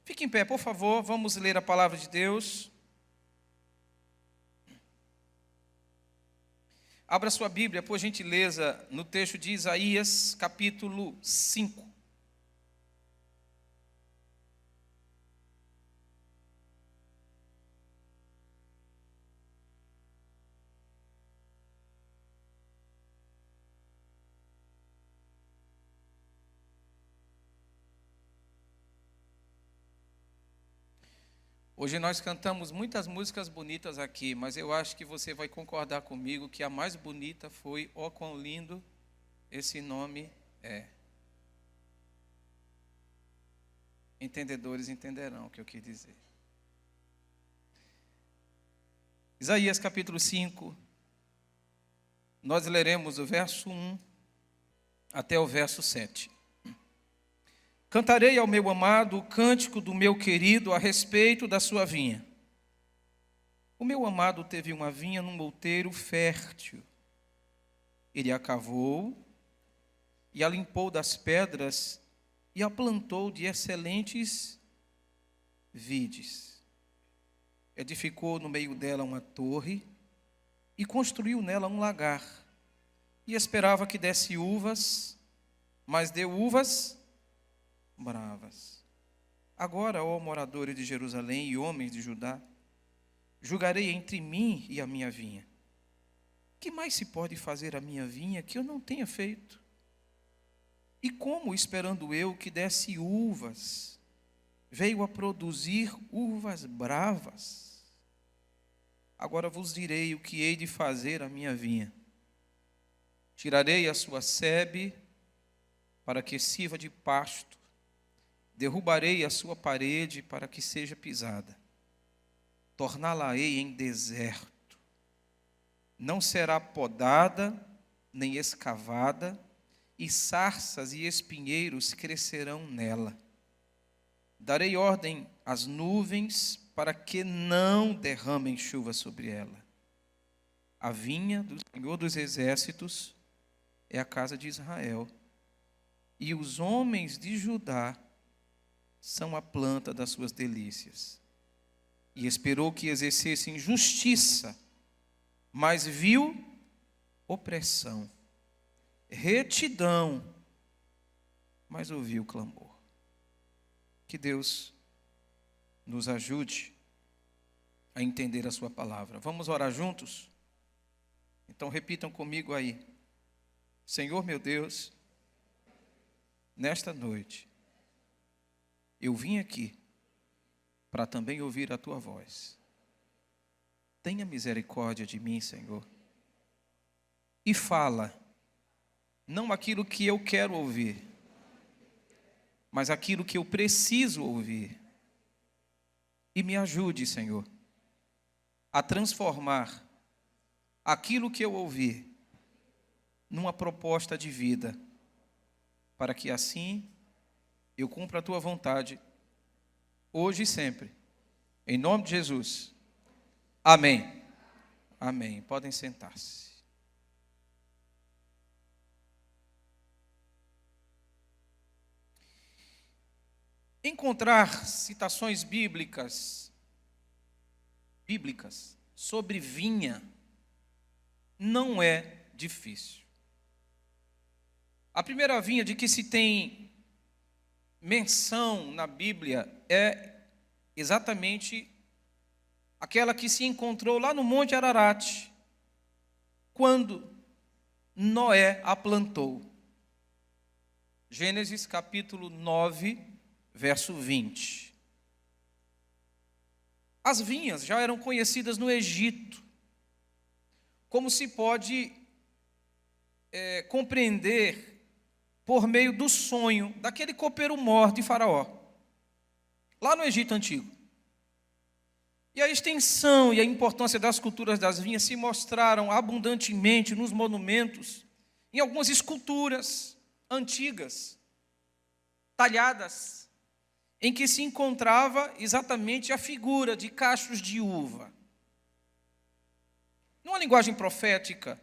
Fique em pé, por favor, vamos ler a palavra de Deus. Abra sua Bíblia, por gentileza, no texto de Isaías, capítulo 5. Hoje nós cantamos muitas músicas bonitas aqui, mas eu acho que você vai concordar comigo que a mais bonita foi "Ó quão lindo esse nome é". Entendedores entenderão o que eu quis dizer. Isaías capítulo 5, nós leremos o verso 1 até o verso 7. Cantarei ao meu amado o cântico do meu querido a respeito da sua vinha. O meu amado teve uma vinha num outeiro fértil. Ele a cavou e a limpou das pedras e a plantou de excelentes vides. Edificou no meio dela uma torre e construiu nela um lagar. E esperava que desse uvas, mas deu uvas bravas. Agora, ó moradores de Jerusalém e homens de Judá, julgarei entre mim e a minha vinha. Que mais se pode fazer à minha vinha que eu não tenha feito? E como, esperando eu que desse uvas, veio a produzir uvas bravas? Agora vos direi o que hei de fazer à minha vinha. Tirarei a sua sebe para que sirva de pasto. Derrubarei a sua parede para que seja pisada. Torná-la-ei em deserto. Não será podada, nem escavada, e sarças e espinheiros crescerão nela. Darei ordem às nuvens para que não derramem chuva sobre ela. A vinha do Senhor dos Exércitos é a casa de Israel, e os homens de Judá são a planta das suas delícias. E esperou que exercessem justiça, mas viu opressão, retidão, mas ouviu clamor. Que Deus nos ajude a entender a sua palavra. Vamos orar juntos? Então repitam comigo aí. Senhor meu Deus, nesta noite, eu vim aqui para também ouvir a tua voz. Tenha misericórdia de mim, Senhor. E fala, não aquilo que eu quero ouvir, mas aquilo que eu preciso ouvir. E me ajude, Senhor, a transformar aquilo que eu ouvir numa proposta de vida, para que assim eu cumpro a tua vontade, hoje e sempre. Em nome de Jesus. Amém. Amém. Podem sentar-se. Encontrar citações bíblicas sobre vinha não é difícil. A primeira vinha de que se tem menção na Bíblia é exatamente aquela que se encontrou lá no Monte Ararat, quando Noé a plantou. Gênesis capítulo 9, verso 20. As vinhas já eram conhecidas no Egito, como se pode compreender por meio do sonho daquele copeiro mor de Faraó, lá no Egito Antigo. E a extensão e a importância das culturas das vinhas se mostraram abundantemente nos monumentos, em algumas esculturas antigas, talhadas, em que se encontrava exatamente a figura de cachos de uva. Numa linguagem profética,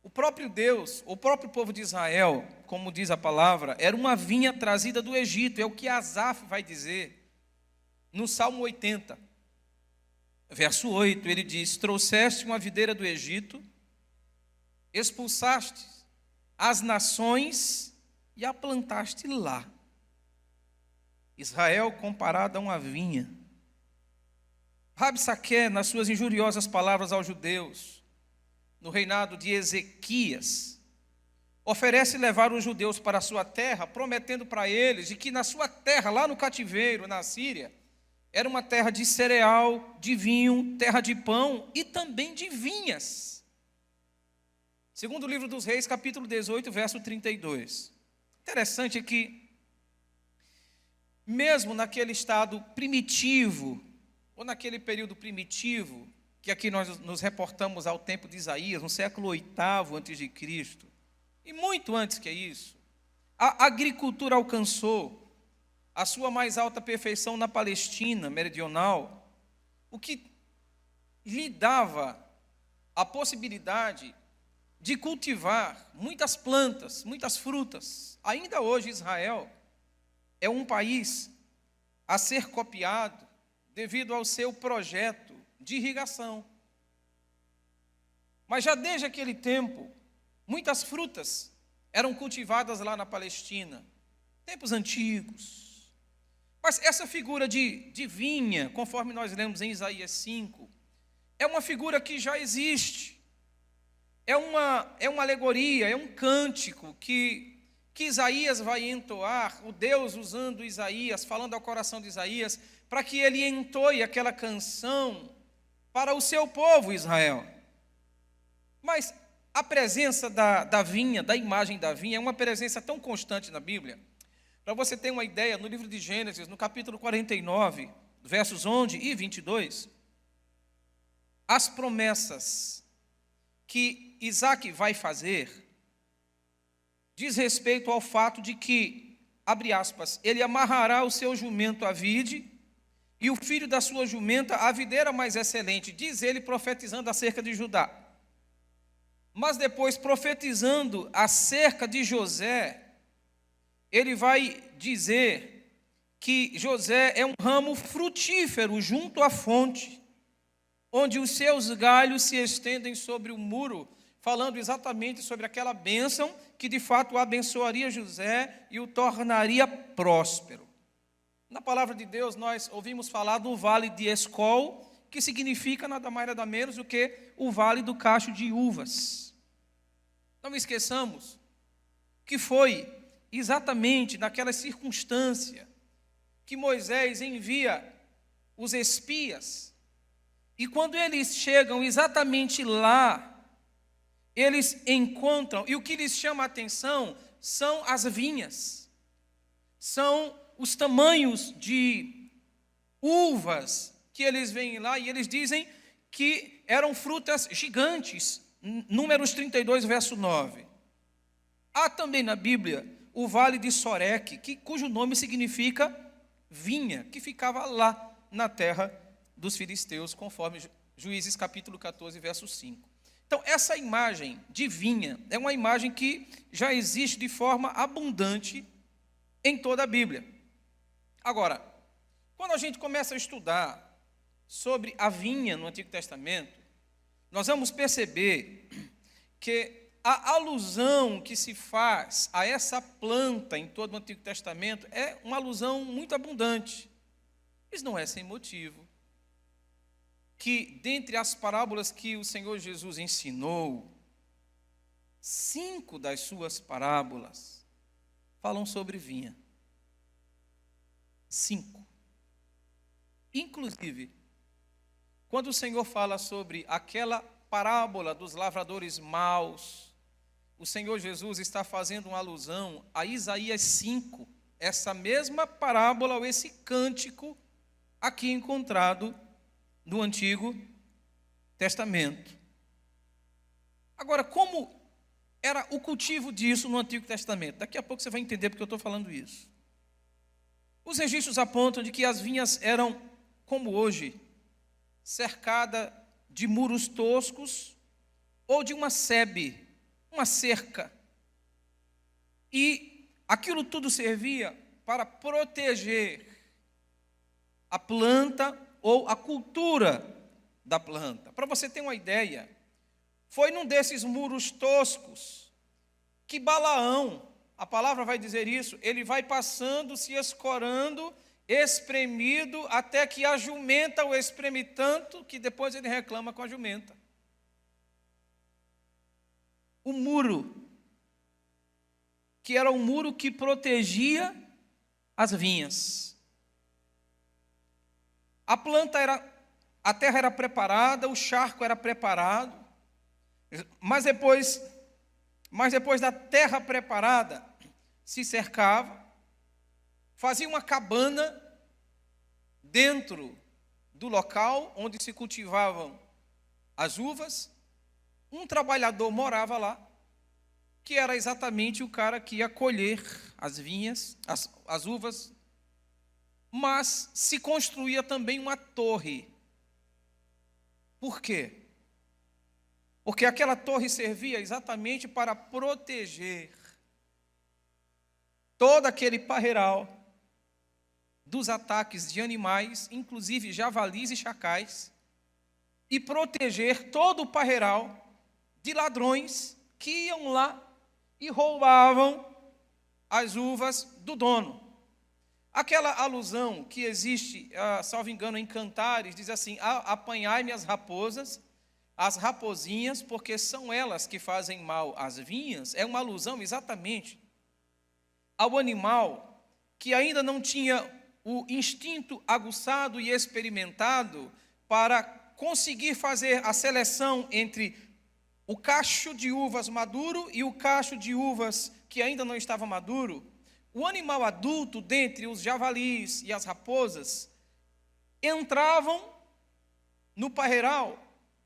O próprio Deus, o próprio povo de Israel, como diz a palavra, era uma vinha trazida do Egito. É o que Asaf vai dizer no Salmo 80, verso 8. Ele diz: trouxeste uma videira do Egito, expulsaste as nações e a plantaste lá. Israel comparado a uma vinha. Rabsaque, nas suas injuriosas palavras aos judeus, no reinado de Ezequias, oferece levar os judeus para a sua terra, prometendo para eles de que na sua terra, lá no cativeiro, na Síria, era uma terra de cereal, de vinho, terra de pão e também de vinhas. Segundo o livro dos Reis, capítulo 18, verso 32. Interessante é que, mesmo naquele estado primitivo, ou naquele período primitivo, que aqui nós nos reportamos ao tempo de Isaías, no século VIII a.C., e muito antes que isso, a agricultura alcançou a sua mais alta perfeição na Palestina meridional, o que lhe dava a possibilidade de cultivar muitas plantas, muitas frutas. Ainda hoje Israel é um país a ser copiado devido ao seu projeto de irrigação. Mas já desde aquele tempo, muitas frutas eram cultivadas lá na Palestina, tempos antigos. Mas essa figura de vinha, conforme nós lemos em Isaías 5, é uma figura que já existe. É uma alegoria, é um cântico que Isaías vai entoar, o Deus usando Isaías, falando ao coração de Isaías, para que ele entoie aquela canção para o seu povo Israel. Mas a presença da vinha, da imagem da vinha, é uma presença tão constante na Bíblia. Para você ter uma ideia, no livro de Gênesis, no capítulo 49, versos 11 e 22, as promessas que Isaac vai fazer diz respeito ao fato de que, abre aspas, ele amarrará o seu jumento à vide e o filho da sua jumenta à videira mais excelente, diz ele profetizando acerca de Judá. Mas depois, profetizando acerca de José, ele vai dizer que José é um ramo frutífero junto à fonte, onde os seus galhos se estendem sobre o muro, falando exatamente sobre aquela bênção que de fato abençoaria José e o tornaria próspero. Na palavra de Deus nós ouvimos falar do vale de Escol, que significa nada mais nada menos do que o vale do cacho de uvas. Não esqueçamos que foi exatamente naquela circunstância que Moisés envia os espias, e quando eles chegam exatamente lá, eles encontram, e o que lhes chama a atenção são as vinhas, são os tamanhos de uvas que eles veem lá, e eles dizem que eram frutas gigantes. Números 32, verso 9. Há também na Bíblia o vale de Soreque, cujo nome significa vinha, que ficava lá na terra dos filisteus, conforme Juízes capítulo 14, verso 5. Então, essa imagem de vinha é uma imagem que já existe de forma abundante em toda a Bíblia. Agora, quando a gente começa a estudar sobre a vinha no Antigo Testamento, nós vamos perceber que a alusão que se faz a essa planta em todo o Antigo Testamento é uma alusão muito abundante. Isso não é sem motivo. Que dentre as parábolas que o Senhor Jesus ensinou, 5 das suas parábolas falam sobre vinha. 5. Inclusive, quando o Senhor fala sobre aquela parábola dos lavradores maus, o Senhor Jesus está fazendo uma alusão a Isaías 5, essa mesma parábola ou esse cântico aqui encontrado no Antigo Testamento. Agora, como era o cultivo disso no Antigo Testamento? Daqui a pouco você vai entender porque eu estou falando isso. Os registros apontam de que as vinhas eram, como hoje, cercada de muros toscos ou de uma sebe, uma cerca. E aquilo tudo servia para proteger a planta ou a cultura da planta. Para você ter uma ideia, foi num desses muros toscos que Balaão, a palavra vai dizer isso, ele vai passando, se escorando, espremido, até que a jumenta o espreme tanto que depois ele reclama com a jumenta. O muro, que era um muro que protegia as vinhas. A terra era preparada, o charco era preparado, mas depois da terra preparada, se cercava, fazia uma cabana dentro do local onde se cultivavam as uvas. Um trabalhador morava lá, que era exatamente o cara que ia colher as vinhas, as uvas, mas se construía também uma torre. Por quê? Porque aquela torre servia exatamente para proteger todo aquele parreiral dos ataques de animais, inclusive javalis e chacais, e proteger todo o parreiral de ladrões que iam lá e roubavam as uvas do dono. Aquela alusão que existe, salvo engano, em Cantares, diz assim: apanhai-me as raposinhas, porque são elas que fazem mal às vinhas, é uma alusão exatamente ao animal que ainda não tinha o instinto aguçado e experimentado para conseguir fazer a seleção entre o cacho de uvas maduro e o cacho de uvas que ainda não estava maduro. O animal adulto, dentre os javalis e as raposas, entravam no parreiral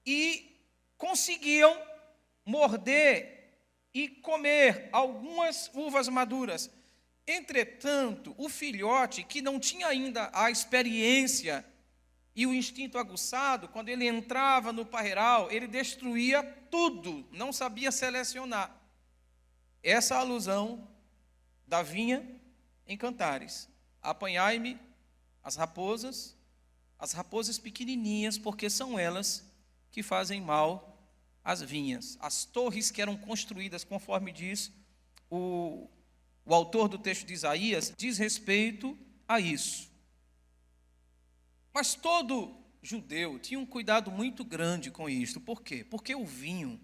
e conseguiam morder e comer algumas uvas maduras. Entretanto, o filhote, que não tinha ainda a experiência e o instinto aguçado, quando ele entrava no parreiral, ele destruía tudo, não sabia selecionar. Essa alusão da vinha em Cantares: apanhai-me as raposas pequenininhas, porque são elas que fazem mal às vinhas. As torres que eram construídas, conforme diz o autor do texto de Isaías, diz respeito a isso. Mas todo judeu tinha um cuidado muito grande com isto. Por quê? Porque o vinho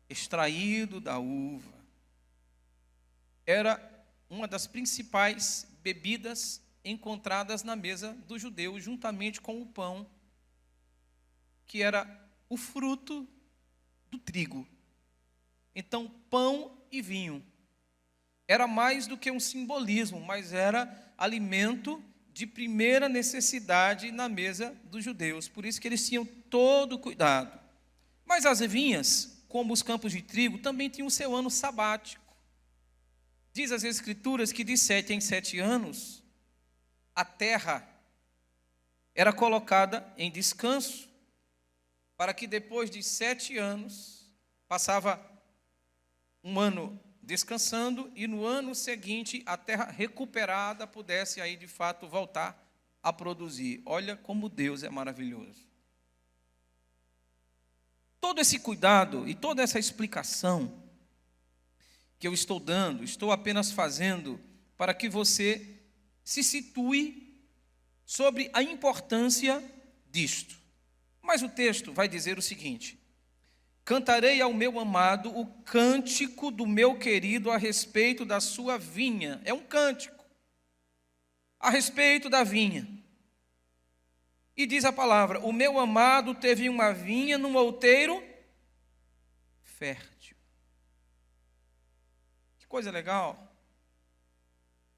extraído da uva era uma das principais bebidas encontradas na mesa do judeu, juntamente com o pão, que era o fruto do trigo. Então, pão e vinho era mais do que um simbolismo, mas era alimento de primeira necessidade na mesa dos judeus. Por isso que eles tinham todo o cuidado. Mas as vinhas, como os campos de trigo, também tinham o seu ano sabático. Diz as Escrituras que de 7 em 7 anos, a terra era colocada em descanso, para que depois de 7 anos, passava um ano descansando, e no ano seguinte a terra recuperada pudesse aí de fato voltar a produzir. Olha como Deus é maravilhoso. Todo esse cuidado e toda essa explicação que eu estou dando, estou apenas fazendo para que você se situe sobre a importância disto. Mas o texto vai dizer o seguinte: cantarei ao meu amado o cântico do meu querido a respeito da sua vinha. É um cântico a respeito da vinha. E diz a palavra: o meu amado teve uma vinha num outeiro fértil. Que coisa legal.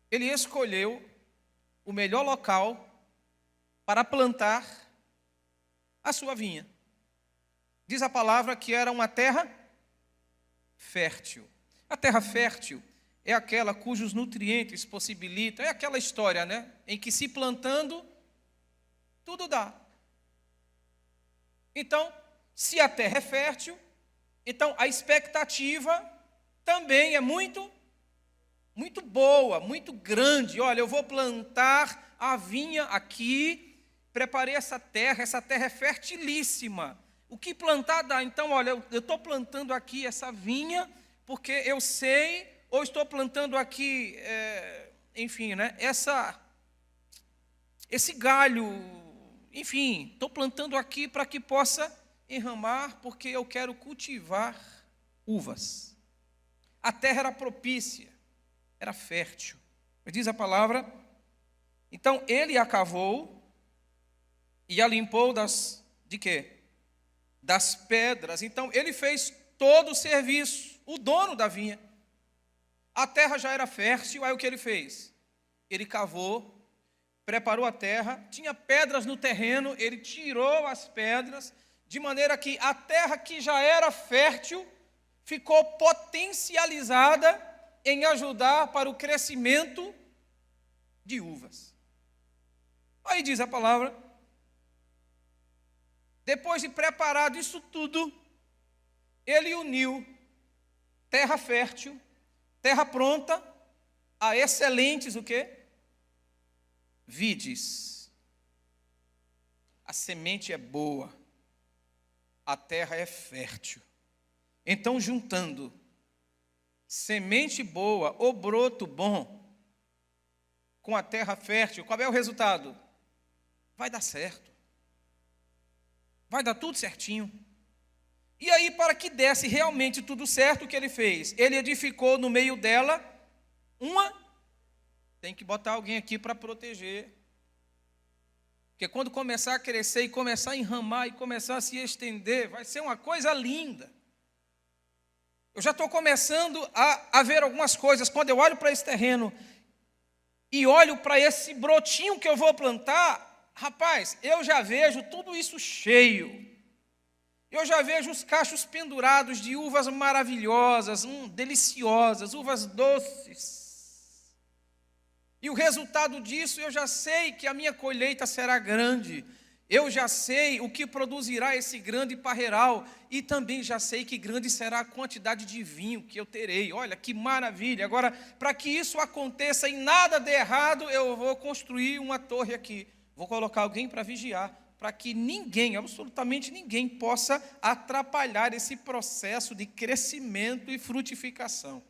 Ele escolheu o melhor local para plantar a sua vinha. Diz a palavra que era uma terra fértil. A terra fértil é aquela cujos nutrientes possibilitam, é aquela história, né, em que se plantando, tudo dá. Então, se a terra é fértil, Então, a expectativa também é muito boa, muito grande. Olha, eu vou plantar a vinha aqui, preparei essa terra é fertilíssima. O que plantar dá? Então, olha, eu estou plantando aqui essa vinha, porque eu sei, ou estou plantando aqui, enfim, né, esse galho, enfim, estou plantando aqui para que possa enramar, porque eu quero cultivar uvas. A terra era propícia, era fértil. Diz a palavra, então ele a cavou e a limpou de quê? Das pedras. Então ele fez todo o serviço, o dono da vinha. A terra já era fértil, aí o que ele fez? Ele cavou, preparou a terra, tinha pedras no terreno, ele tirou as pedras, de maneira que a terra que já era fértil ficou potencializada em ajudar para o crescimento de uvas. Aí diz a palavra, depois de preparado isso tudo, ele uniu terra fértil, terra pronta, a excelentes o quê? Vides. A semente é boa, a terra é fértil. Então, juntando semente boa, ou broto bom, com a terra fértil, qual é o resultado? Vai dar certo. Vai dar tudo certinho. E aí, para que desse realmente tudo certo, o que ele fez? Ele edificou no meio dela tem que botar alguém aqui para proteger. Porque quando começar a crescer e começar a enramar e começar a se estender, vai ser uma coisa linda. Eu já estou começando a ver algumas coisas. Quando eu olho para esse terreno e olho para esse brotinho que eu vou plantar, rapaz, eu já vejo tudo isso cheio. Eu já vejo os cachos pendurados de uvas maravilhosas, deliciosas, uvas doces. E o resultado disso, eu já sei que a minha colheita será grande. Eu já sei o que produzirá esse grande parreiral. E também já sei que grande será a quantidade de vinho que eu terei. Olha, que maravilha. Agora, para que isso aconteça e nada dê errado, eu vou construir uma torre aqui. Vou colocar alguém para vigiar, para que ninguém, absolutamente ninguém, possa atrapalhar esse processo de crescimento e frutificação.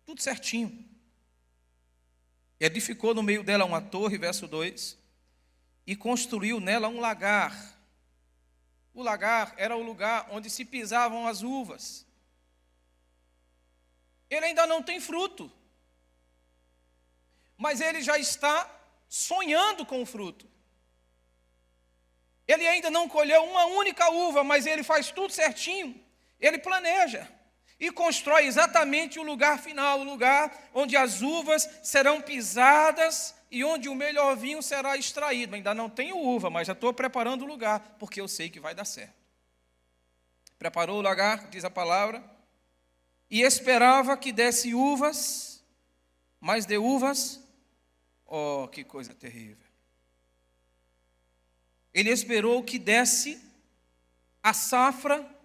Tudo certinho. Edificou no meio dela uma torre, verso 2, e construiu nela um lagar. O lagar era o lugar onde se pisavam as uvas. Ele ainda não tem fruto, mas ele já está sonhando com o fruto. Ele ainda não colheu uma única uva, mas ele faz tudo certinho. Ele planeja e constrói exatamente o lugar final, o lugar onde as uvas serão pisadas e onde o melhor vinho será extraído. Ainda não tenho uva, mas já estou preparando o lugar, porque eu sei que vai dar certo. Preparou o lagar, diz a palavra, e esperava que desse uvas, mas de uvas, oh, que coisa terrível. Ele esperou que desse a safra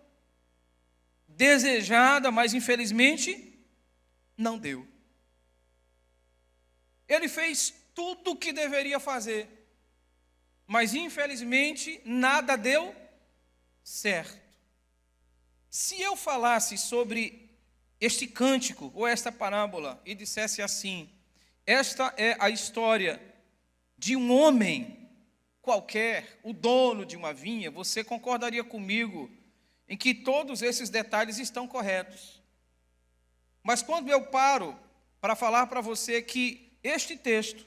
desejada, mas infelizmente não deu. Ele fez tudo o que deveria fazer, mas infelizmente nada deu certo. Se eu falasse sobre este cântico ou esta parábola e dissesse assim: esta é a história de um homem qualquer, o dono de uma vinha, você concordaria comigo em que todos esses detalhes estão corretos. Mas quando eu paro para falar para você que este texto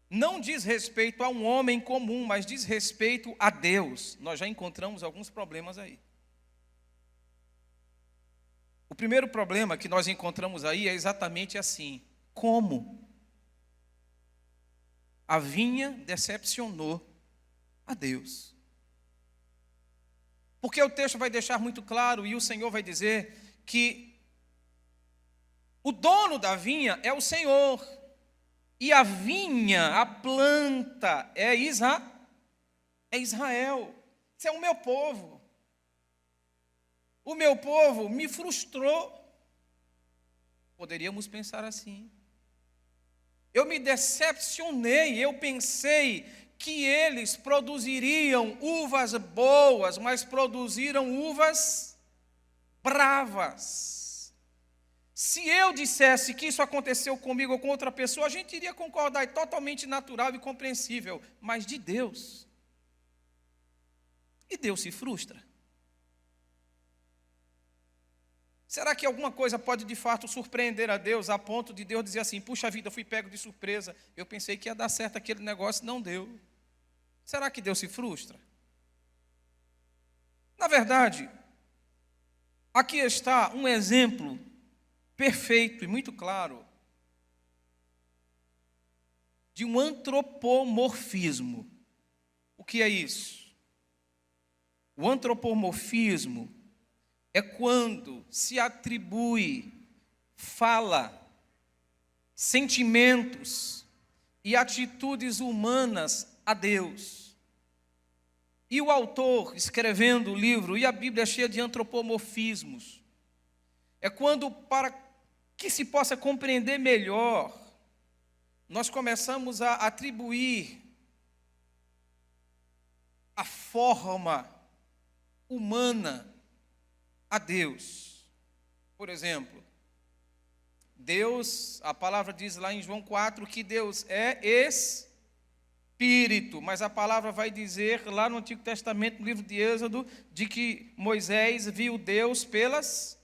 não diz respeito a um homem comum, mas diz respeito a Deus, nós já encontramos alguns problemas aí. O primeiro problema que nós encontramos aí é exatamente assim: como a vinha decepcionou a Deus. Porque o texto vai deixar muito claro, e o Senhor vai dizer que o dono da vinha é o Senhor, e a vinha, a planta, é Israel. Esse é o meu povo. o meu povo me frustrou. Poderíamos pensar assim. Eu me decepcionei, eu pensei que eles produziriam uvas boas, mas produziram uvas bravas. Se eu dissesse que isso aconteceu comigo ou com outra pessoa, a gente iria concordar, é totalmente natural e compreensível, mas de Deus. E Deus se frustra? Será que alguma coisa pode de fato surpreender a Deus, a ponto de Deus dizer assim, puxa vida, eu fui pego de surpresa, eu pensei que ia dar certo aquele negócio, não deu. Será que Deus se frustra? Na verdade, aqui está um exemplo perfeito e muito claro de um antropomorfismo. O que é isso? O antropomorfismo é quando se atribui fala, sentimentos e atitudes humanas a Deus. E o autor, escrevendo o livro, e a Bíblia é cheia de antropomorfismos, é quando, para que se possa compreender melhor, nós começamos a atribuir a forma humana a Deus. Por exemplo, Deus, a palavra diz lá em João 4 que Deus é Espírito, mas a palavra vai dizer lá no Antigo Testamento, no livro de Êxodo, de que Moisés viu Deus pelas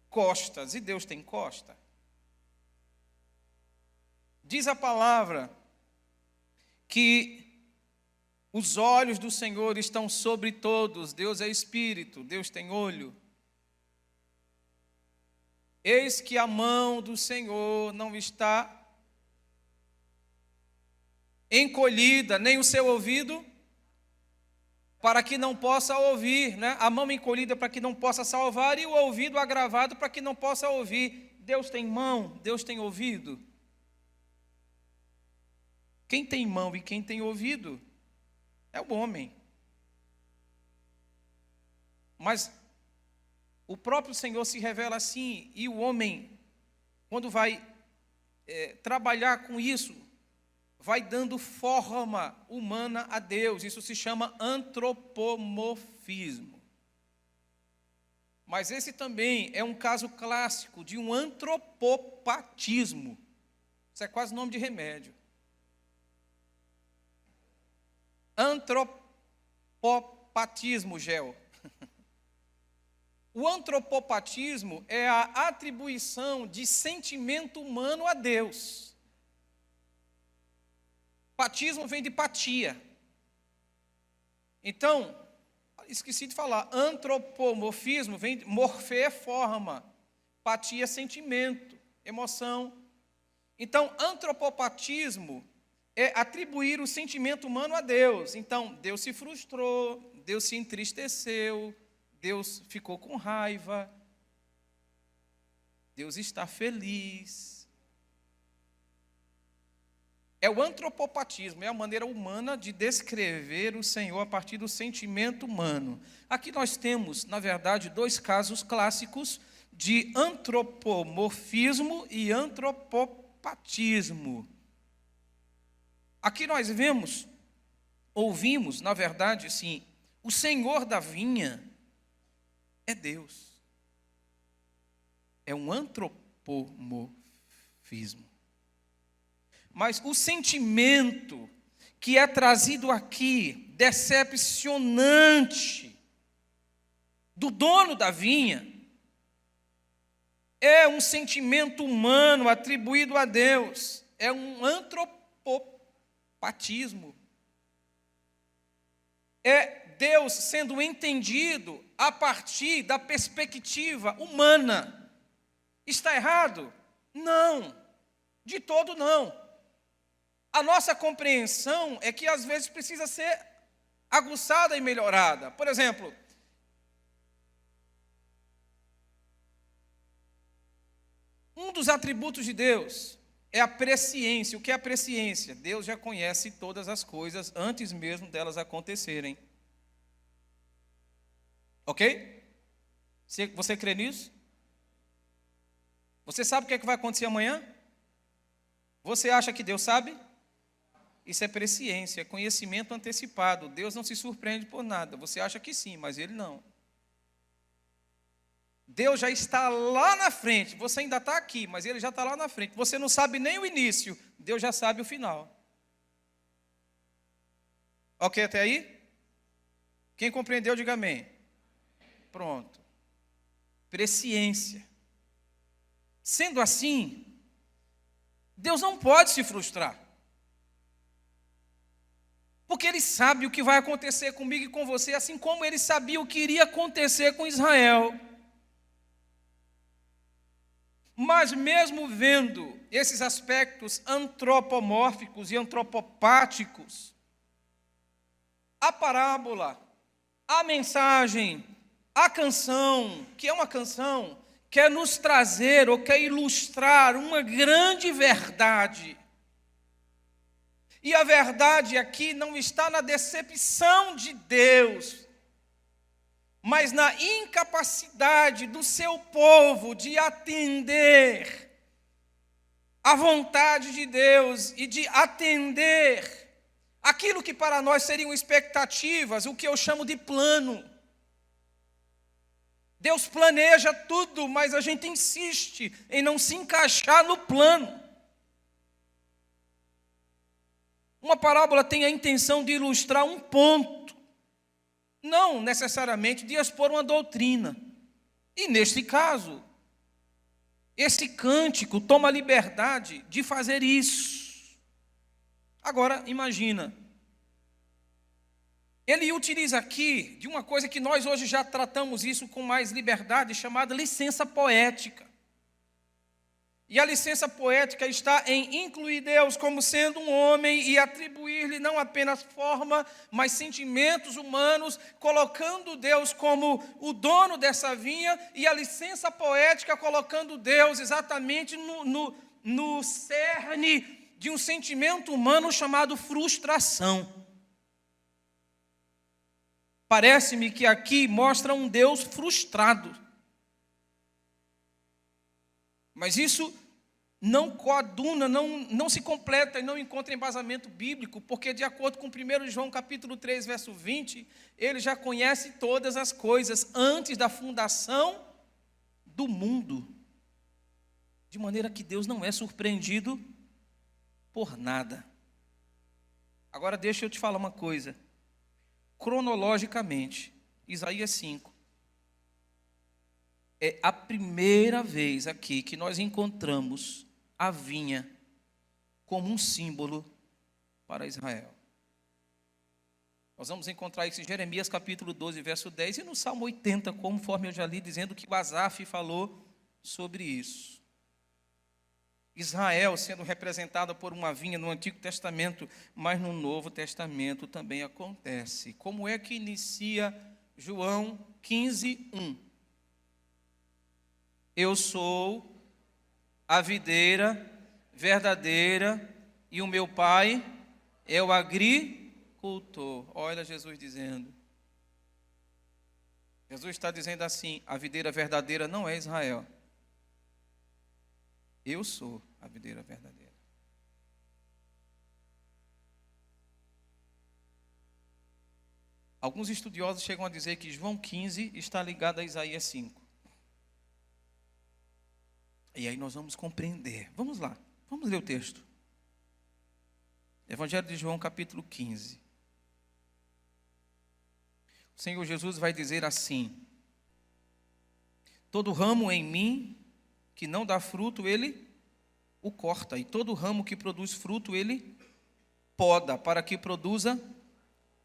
costas, e Deus tem costa. Diz a palavra que os olhos do Senhor estão sobre todos, Deus é Espírito, Deus tem olho. Eis que a mão do Senhor não está encolhida, nem o seu ouvido, para que não possa ouvir, né? A mão encolhida para que não possa salvar e o ouvido agravado para que não possa ouvir. Deus tem mão, Deus tem ouvido. Quem tem mão e quem tem ouvido é o homem. Mas o próprio Senhor se revela assim, e o homem, quando vai trabalhar com isso, vai dando forma humana a Deus. Isso se chama antropomorfismo. Mas esse também é um caso clássico de um antropopatismo. Isso é quase nome de remédio. Antropopatismo, Gel. O antropopatismo é a atribuição de sentimento humano a Deus. Patismo vem de patia. Então, esqueci de falar, antropomorfismo vem de morfê é forma, patia é sentimento, emoção. Então, antropopatismo é atribuir o sentimento humano a Deus. Então, Deus se frustrou, Deus se entristeceu, Deus ficou com raiva, Deus está feliz. É o antropopatismo, é a maneira humana de descrever o Senhor a partir do sentimento humano. Aqui nós temos, na verdade, dois casos clássicos de antropomorfismo e antropopatismo. Aqui nós ouvimos, na verdade, assim, o Senhor da vinha é Deus. É um antropomorfismo. Mas o sentimento que é trazido aqui, decepcionante, do dono da vinha, é um sentimento humano atribuído a Deus. É um antropopatismo. É Deus sendo entendido a partir da perspectiva humana. Está errado? Não, de todo não. A nossa compreensão é que às vezes precisa ser aguçada e melhorada. Por exemplo, um dos atributos de Deus é a presciência. O que é a presciência? Deus já conhece todas as coisas antes mesmo delas acontecerem. Ok? Você crê nisso? Você sabe o que é que vai acontecer amanhã? Você acha que Deus sabe? Isso é presciência, é conhecimento antecipado. Deus não se surpreende por nada. Você acha que sim, mas Ele não. Deus já está lá na frente. Você ainda está aqui, mas Ele já está lá na frente. Você não sabe nem o início. Deus já sabe o final. Ok até aí? Quem compreendeu, diga amém. Pronto. Presciência. Sendo assim, Deus não pode se frustrar. Porque Ele sabe o que vai acontecer comigo e com você, assim como Ele sabia o que iria acontecer com Israel. Mas mesmo vendo esses aspectos antropomórficos e antropopáticos, a parábola, a mensagem, a canção, que é uma canção, quer nos trazer ou quer ilustrar uma grande verdade. E a verdade aqui não está na decepção de Deus, mas na incapacidade do seu povo de atender à vontade de Deus e de atender aquilo que para nós seriam expectativas, o que eu chamo de plano. Deus planeja tudo, mas a gente insiste em não se encaixar no plano. Uma parábola tem a intenção de ilustrar um ponto, não necessariamente de expor uma doutrina. E neste caso, esse cântico toma a liberdade de fazer isso. Agora, imagina, ele utiliza aqui de uma coisa que nós hoje já tratamos isso com mais liberdade, chamada licença poética. E a licença poética está em incluir Deus como sendo um homem e atribuir-lhe não apenas forma, mas sentimentos humanos, colocando Deus como o dono dessa vinha, e a licença poética colocando Deus exatamente no cerne de um sentimento humano chamado frustração. Parece-me que aqui mostra um Deus frustrado. Mas isso não coaduna, não se completa e não encontra embasamento bíblico, porque de acordo com 1 João capítulo 3, verso 20, ele já conhece todas as coisas antes da fundação do mundo. De maneira que Deus não é surpreendido por nada. Agora deixa eu te falar uma coisa. Cronologicamente, Isaías 5. É a primeira vez aqui que nós encontramos a vinha como um símbolo para Israel. Nós vamos encontrar isso em Jeremias capítulo 12, verso 10, e no Salmo 80, conforme eu já li, dizendo que o Asaf falou sobre isso. Israel sendo representada por uma vinha no Antigo Testamento, mas no Novo Testamento também acontece. Como é que inicia João 15, 1? Eu sou a videira verdadeira e o meu pai é o agricultor. Olha Jesus dizendo. Jesus está dizendo assim, a videira verdadeira não é Israel. Eu sou a videira verdadeira. Alguns estudiosos chegam a dizer que João 15 está ligado a Isaías 5. E aí nós vamos compreender. Vamos lá, vamos ler o texto. Evangelho de João, capítulo 15. O Senhor Jesus vai dizer assim: todo ramo em mim que não dá fruto, Ele o corta. E todo ramo que produz fruto, Ele poda, para que produza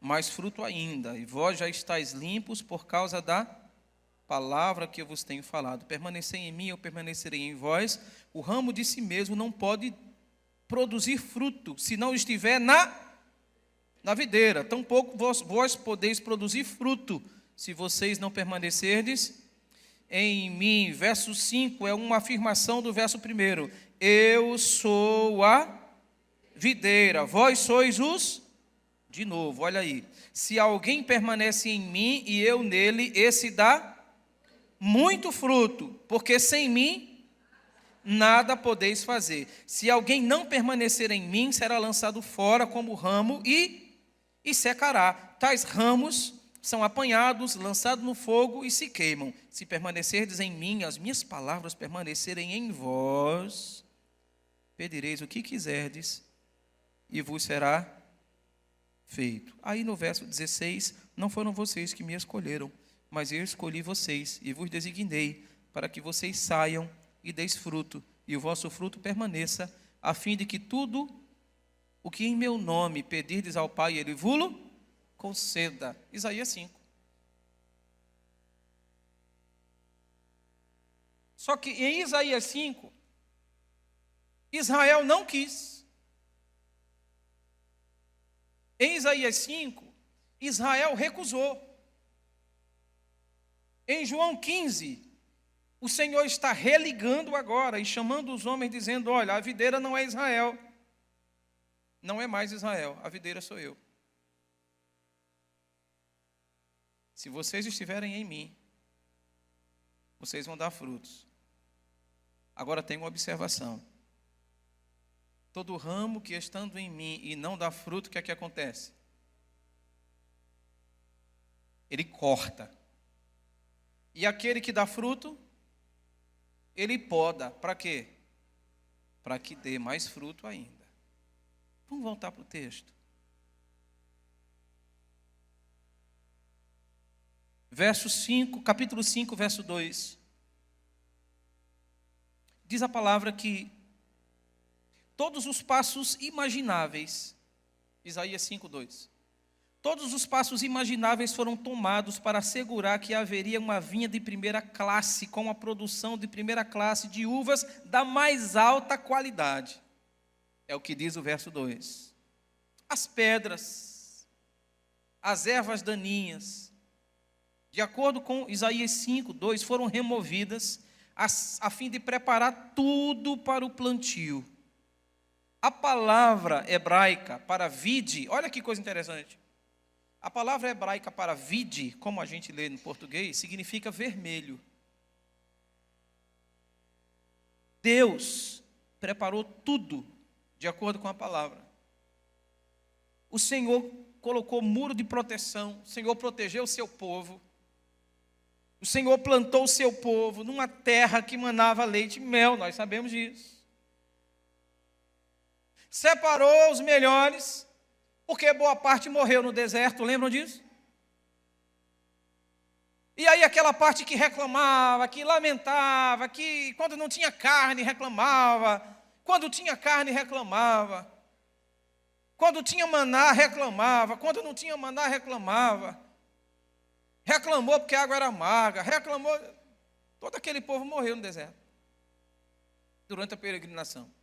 mais fruto ainda. E vós já estáis limpos por causa da palavra que eu vos tenho falado. Permanecei em mim, eu permanecerei em vós. O ramo de si mesmo não pode produzir fruto, se não estiver na videira. Tampouco vós podeis produzir fruto, se vocês não permanecerdes em mim. Verso 5 é uma afirmação do verso 1. Eu sou a videira, vós sois os... De novo, olha aí. Se alguém permanece em mim e eu nele, esse dá muito fruto, porque sem mim nada podeis fazer. Se alguém não permanecer em mim, será lançado fora como ramo e secará. Tais ramos são apanhados, lançados no fogo e se queimam. Se permanecerdes em mim, as minhas palavras permanecerem em vós, pedireis o que quiserdes e vos será feito. Aí no verso 16, não foram vocês que me escolheram, mas eu escolhi vocês e vos designei para que vocês saiam e deis fruto, e o vosso fruto permaneça, a fim de que tudo o que em meu nome pedirdes ao Pai, Ele vos conceda. Isaías 5. Só que em Isaías 5, Israel não quis. Em Isaías 5, Israel recusou. Em João 15, o Senhor está religando agora e chamando os homens, dizendo: olha, a videira não é Israel. Não é mais Israel, a videira sou eu. Se vocês estiverem em mim, vocês vão dar frutos. Agora tem uma observação. Todo ramo que estando em mim e não dá fruto, o que é que acontece? Ele corta. E aquele que dá fruto, ele poda. Para quê? Para que dê mais fruto ainda. Vamos voltar para o texto. Verso 5, capítulo 5, verso 2. Diz a palavra que todos os passos imagináveis, Isaías 5, 2. Todos os passos imagináveis foram tomados para assegurar que haveria uma vinha de primeira classe, com a produção de primeira classe de uvas da mais alta qualidade. É o que diz o verso 2. As pedras, as ervas daninhas, de acordo com Isaías 5, 2, foram removidas a fim de preparar tudo para o plantio. A palavra hebraica para vide, olha que coisa interessante. A palavra hebraica para vide, como a gente lê no português, significa vermelho. Deus preparou tudo de acordo com a palavra. O Senhor colocou muro de proteção, o Senhor protegeu o seu povo. O Senhor plantou o seu povo numa terra que manava leite e mel, nós sabemos disso. Separou os melhores, porque boa parte morreu no deserto, lembram disso? E aí aquela parte que reclamava, que lamentava, que quando não tinha carne reclamava, quando tinha carne reclamava, quando tinha maná reclamava, quando não tinha maná reclamava, reclamou porque a água era amarga, reclamou, todo aquele povo morreu no deserto, durante a peregrinação.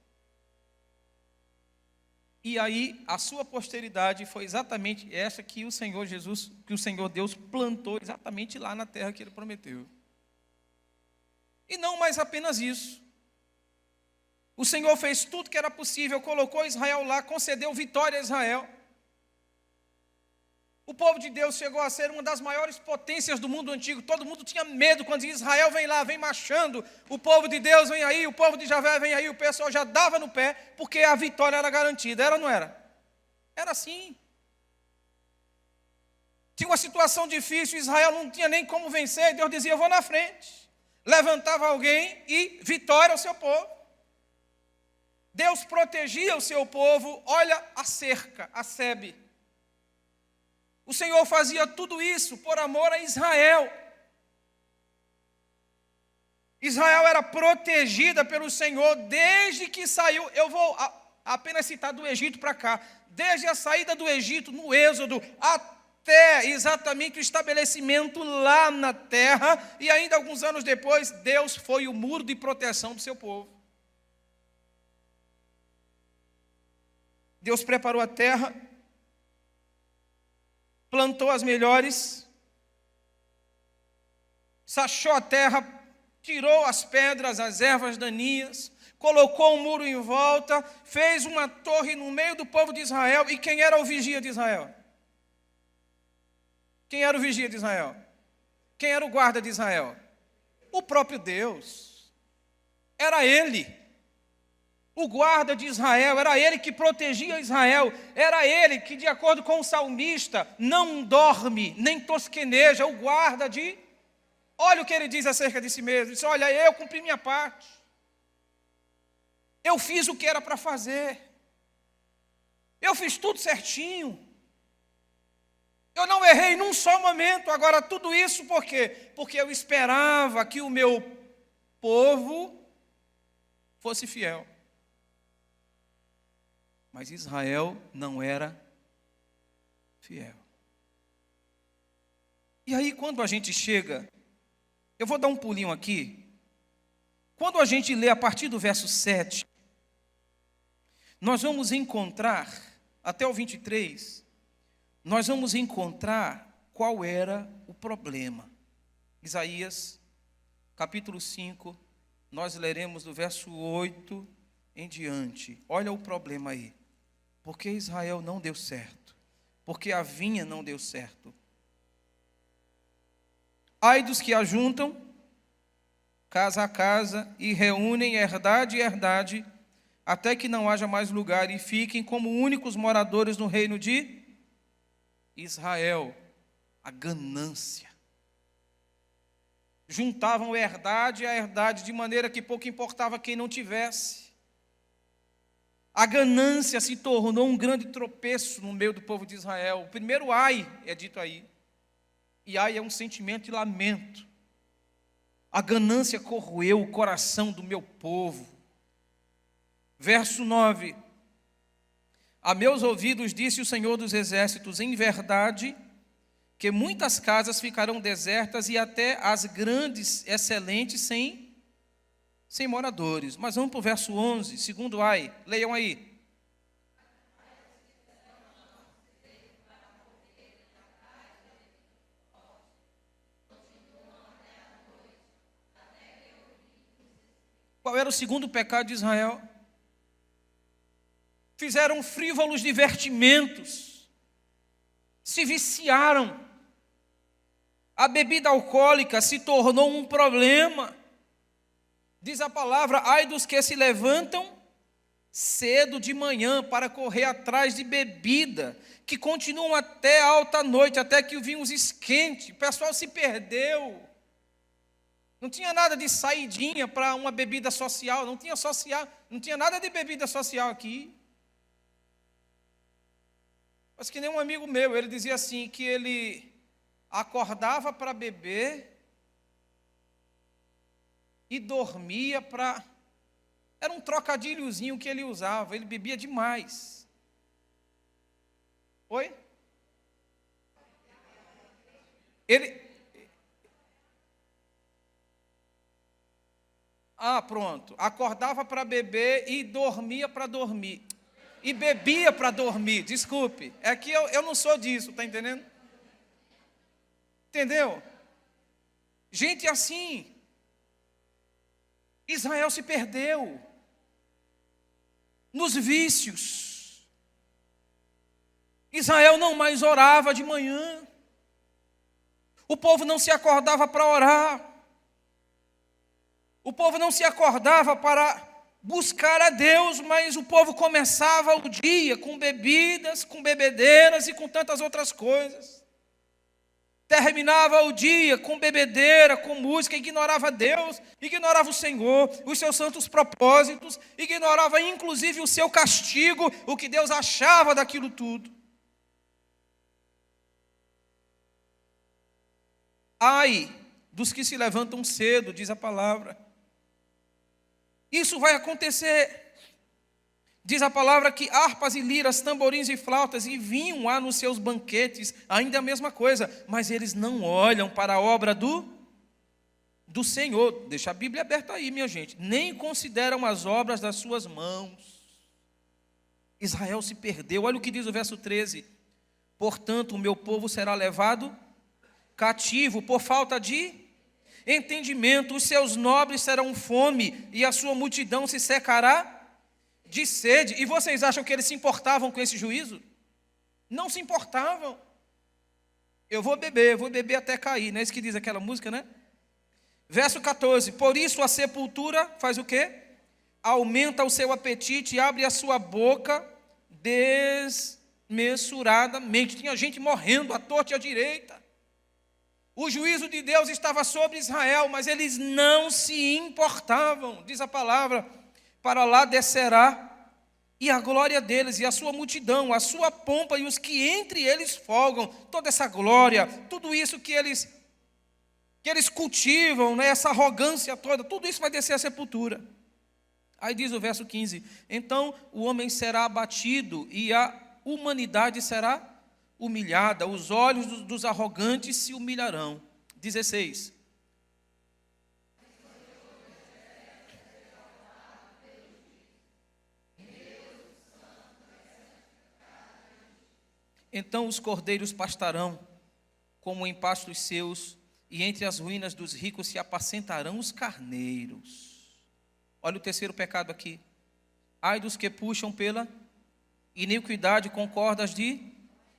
E aí, a sua posteridade foi exatamente essa que o Senhor Jesus, que o Senhor Deus plantou exatamente lá na terra que Ele prometeu. E não mais apenas isso. O Senhor fez tudo que era possível, colocou Israel lá, concedeu vitória a Israel. O povo de Deus chegou a ser uma das maiores potências do mundo antigo. Todo mundo tinha medo quando Israel vem lá, vem marchando. O povo de Deus vem aí, o povo de Javé vem aí. O pessoal já dava no pé, porque a vitória era garantida. Era ou não era? Era assim. Tinha uma situação difícil, Israel não tinha nem como vencer. Deus dizia: eu vou na frente. Levantava alguém e vitória ao seu povo. Deus protegia o seu povo. Olha a cerca, a sebe. O Senhor fazia tudo isso por amor a Israel. Israel era protegida pelo Senhor desde que saiu. Eu vou apenas citar do Egito para cá. Desde a saída do Egito, no Êxodo, até exatamente o estabelecimento lá na terra. E ainda alguns anos depois, Deus foi o muro de proteção do seu povo. Deus preparou a terra, plantou as melhores, sachou a terra, tirou as pedras, as ervas daninhas, colocou um muro em volta, fez uma torre no meio do povo de Israel. E quem era o vigia de Israel? Quem era o vigia de Israel? Quem era o guarda de Israel? O próprio Deus. Era Ele. O guarda de Israel, era Ele que protegia Israel. Era Ele que, de acordo com o salmista, não dorme, nem tosqueneja. O guarda de... Olha o que ele diz acerca de si mesmo. Ele diz, olha, eu cumpri minha parte. Eu fiz o que era para fazer. Eu fiz tudo certinho. Eu não errei num só momento. Agora, tudo isso por quê? Porque eu esperava que o meu povo fosse fiel. Mas Israel não era fiel. E aí, quando a gente chega, eu vou dar um pulinho aqui. Quando a gente lê a partir do verso 7, nós vamos encontrar, até o 23, nós vamos encontrar qual era o problema. Isaías, capítulo 5, nós leremos do verso 8 em diante. Olha o problema aí. Porque Israel não deu certo. Porque a vinha não deu certo. Ai dos que ajuntam, casa a casa, e reúnem herdade e herdade, até que não haja mais lugar, e fiquem como únicos moradores no reino de Israel. A ganância. Juntavam herdade a herdade, de maneira que pouco importava quem não tivesse. A ganância se tornou um grande tropeço no meio do povo de Israel. O primeiro ai é dito aí. E ai é um sentimento de lamento. A ganância corroeu o coração do meu povo. Verso 9. A meus ouvidos disse o Senhor dos Exércitos, em verdade, que muitas casas ficarão desertas e até as grandes, excelentes, sem moradores. Mas vamos para o verso 11, segundo ai. Leiam aí. Qual era o segundo pecado de Israel? Fizeram frívolos divertimentos, se viciaram. A bebida alcoólica se tornou um problema. Diz a palavra, ai dos que se levantam cedo de manhã para correr atrás de bebida, que continuam até alta noite, até que o vinho os esquente. O pessoal se perdeu. Não tinha nada de saidinha para uma bebida social, não tinha nada de bebida social aqui. Mas que nem um amigo meu, ele dizia assim, que ele acordava para beber e dormia para... Era um trocadilhozinho que ele usava, ele bebia demais. Oi? Pronto. Acordava para beber e dormia para dormir. E bebia para dormir, desculpe. É que eu não sou disso, está entendendo? Entendeu? Gente assim... Israel se perdeu nos vícios. Israel não mais orava de manhã. O povo não se acordava para orar. O povo não se acordava para buscar a Deus, mas o povo começava o dia com bebidas, com bebedeiras e com tantas outras coisas. Terminava o dia com bebedeira, com música, ignorava Deus, ignorava o Senhor, os seus santos propósitos, ignorava inclusive o seu castigo, o que Deus achava daquilo tudo. Ai dos que se levantam cedo, diz a palavra. Isso vai acontecer. Diz a palavra que harpas e liras, tamborins e flautas e vinho há nos seus banquetes, ainda a mesma coisa, mas eles não olham para a obra do Senhor. Deixa a Bíblia aberta aí, minha gente. Nem consideram as obras das suas mãos. Israel se perdeu. Olha o que diz o verso 13. Portanto, o meu povo será levado cativo por falta de entendimento. Os seus nobres serão fome e a sua multidão se secará de sede. E vocês acham que eles se importavam com esse juízo? Não se importavam. Eu vou beber até cair, não é isso que diz aquela música, né? Verso 14, por isso a sepultura faz o quê? Aumenta o seu apetite e abre a sua boca desmesuradamente. Tinha gente morrendo à torta e à direita. O juízo de Deus estava sobre Israel, mas eles não se importavam, diz a palavra, para lá descerá, e a glória deles, e a sua multidão, a sua pompa, e os que entre eles folgam, toda essa glória, tudo isso que eles cultivam, né, essa arrogância toda, tudo isso vai descer à sepultura. Aí diz o verso 15, então o homem será abatido, e a humanidade será humilhada, os olhos dos arrogantes se humilharão. 16. Então os cordeiros pastarão, como em pastos seus, e entre as ruínas dos ricos se apacentarão os carneiros. Olha o terceiro pecado aqui. Ai dos que puxam pela iniquidade com cordas de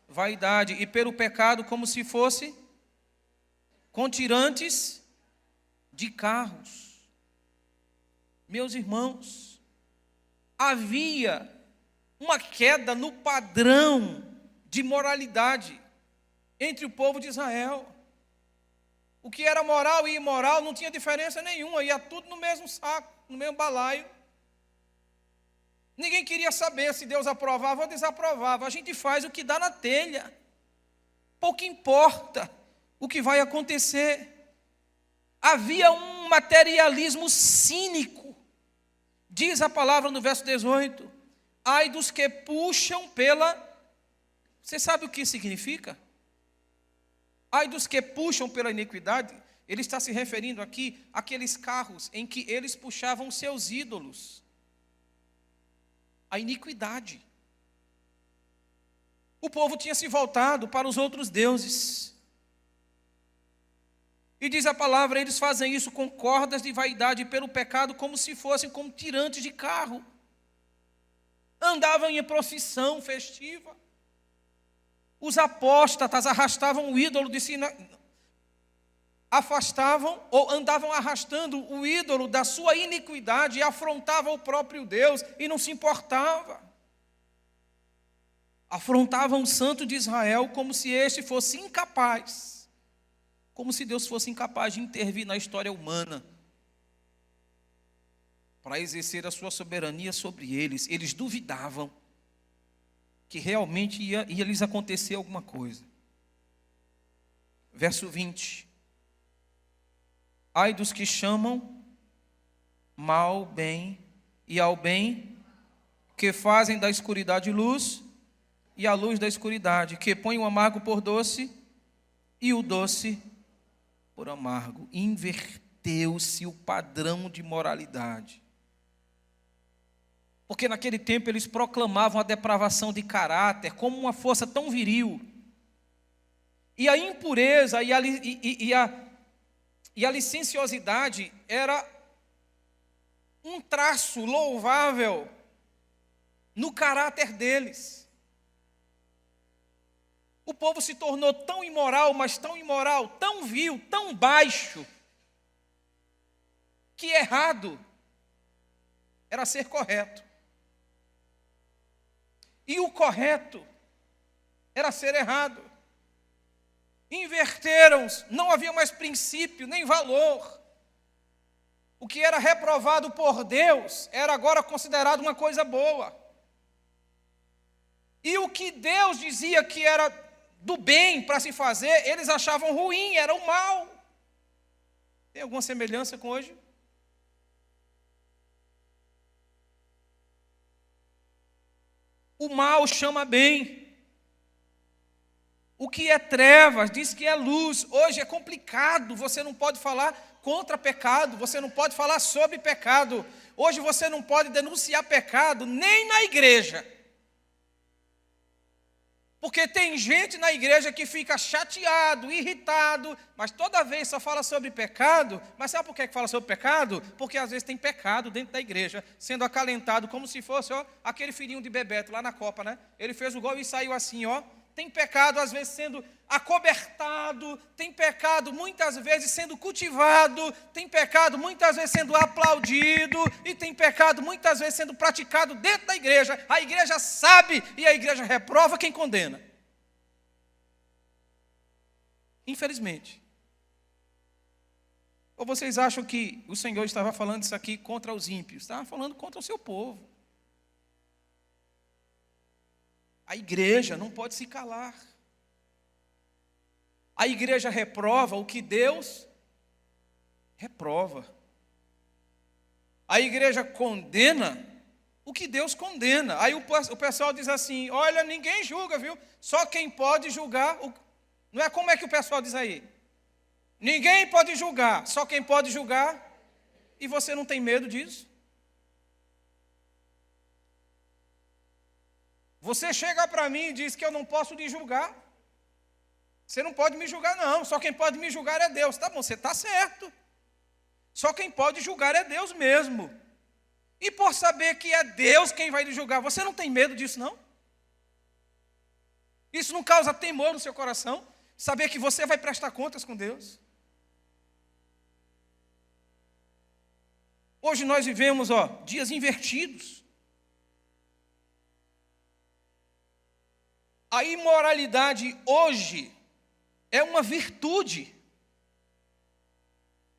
vaidade, e pelo pecado como se fosse com tirantes de carros. Meus irmãos, havia uma queda no padrão de moralidade entre o povo de Israel. O que era moral e imoral não tinha diferença nenhuma, ia tudo no mesmo saco, no mesmo balaio. Ninguém queria saber se Deus aprovava ou desaprovava. A gente faz o que dá na telha. Pouco importa o que vai acontecer. Havia um materialismo cínico. Diz a palavra no verso 18. Ai dos que puxam pela... Você sabe o que significa? Ai dos que puxam pela iniquidade. Ele está se referindo aqui àqueles carros em que eles puxavam seus ídolos. A iniquidade. O povo tinha se voltado para os outros deuses. E diz a palavra, eles fazem isso com cordas de vaidade pelo pecado, como se fossem como tirantes de carro. Andavam em procissão festiva. Os apóstatas arrastavam o ídolo de si, afastavam ou andavam arrastando o ídolo da sua iniquidade e afrontavam o próprio Deus e não se importava. Afrontavam o santo de Israel como se este fosse incapaz, como se Deus fosse incapaz de intervir na história humana para exercer a sua soberania sobre eles. Eles duvidavam que realmente ia lhes acontecer alguma coisa. Verso 20. Ai dos que chamam mal bem, e ao bem que fazem da escuridade luz, e a luz da escuridade, que põem o amargo por doce, e o doce por amargo. Inverteu-se o padrão de moralidade. Porque naquele tempo eles proclamavam a depravação de caráter como uma força tão viril. E a impureza e a licenciosidade era um traço louvável no caráter deles. O povo se tornou tão imoral, mas tão imoral, tão vil, tão baixo, que errado era ser correto. E o correto era ser errado. Inverteram-se, não havia mais princípio, nem valor. O que era reprovado por Deus era agora considerado uma coisa boa. E o que Deus dizia que era do bem para se fazer, eles achavam ruim, era o mal. Tem alguma semelhança com hoje? O mal chama bem. O que é trevas diz que é luz. Hoje é complicado, você não pode falar contra pecado, você não pode falar sobre pecado. Hoje você não pode denunciar pecado nem na igreja. Porque tem gente na igreja que fica chateado, irritado, mas toda vez só fala sobre pecado. Mas sabe por que fala sobre pecado? Porque às vezes tem pecado dentro da igreja, sendo acalentado como se fosse aquele filhinho de Bebeto lá na Copa, né? Ele fez o gol e saiu assim, tem pecado às vezes sendo acobertado, tem pecado muitas vezes sendo cultivado, tem pecado muitas vezes sendo aplaudido, e tem pecado muitas vezes sendo praticado dentro da igreja. A igreja sabe e a igreja reprova quem condena. Infelizmente. Ou vocês acham que o Senhor estava falando isso aqui contra os ímpios? Estava falando contra o seu povo. A igreja não pode se calar. A igreja reprova o que Deus reprova. A igreja condena o que Deus condena. Aí o pessoal diz assim: olha, ninguém julga, viu? Só quem pode julgar. Não é como é que o pessoal diz aí? Ninguém pode julgar, só quem pode julgar. E você não tem medo disso? Você chega para mim e diz que eu não posso lhe julgar. Você não pode me julgar, não. Só quem pode me julgar é Deus. Tá bom, você está certo. Só quem pode julgar é Deus mesmo. E por saber que é Deus quem vai lhe julgar, você não tem medo disso, não? Isso não causa temor no seu coração? Saber que você vai prestar contas com Deus? Hoje nós vivemos, dias invertidos. A imoralidade hoje é uma virtude.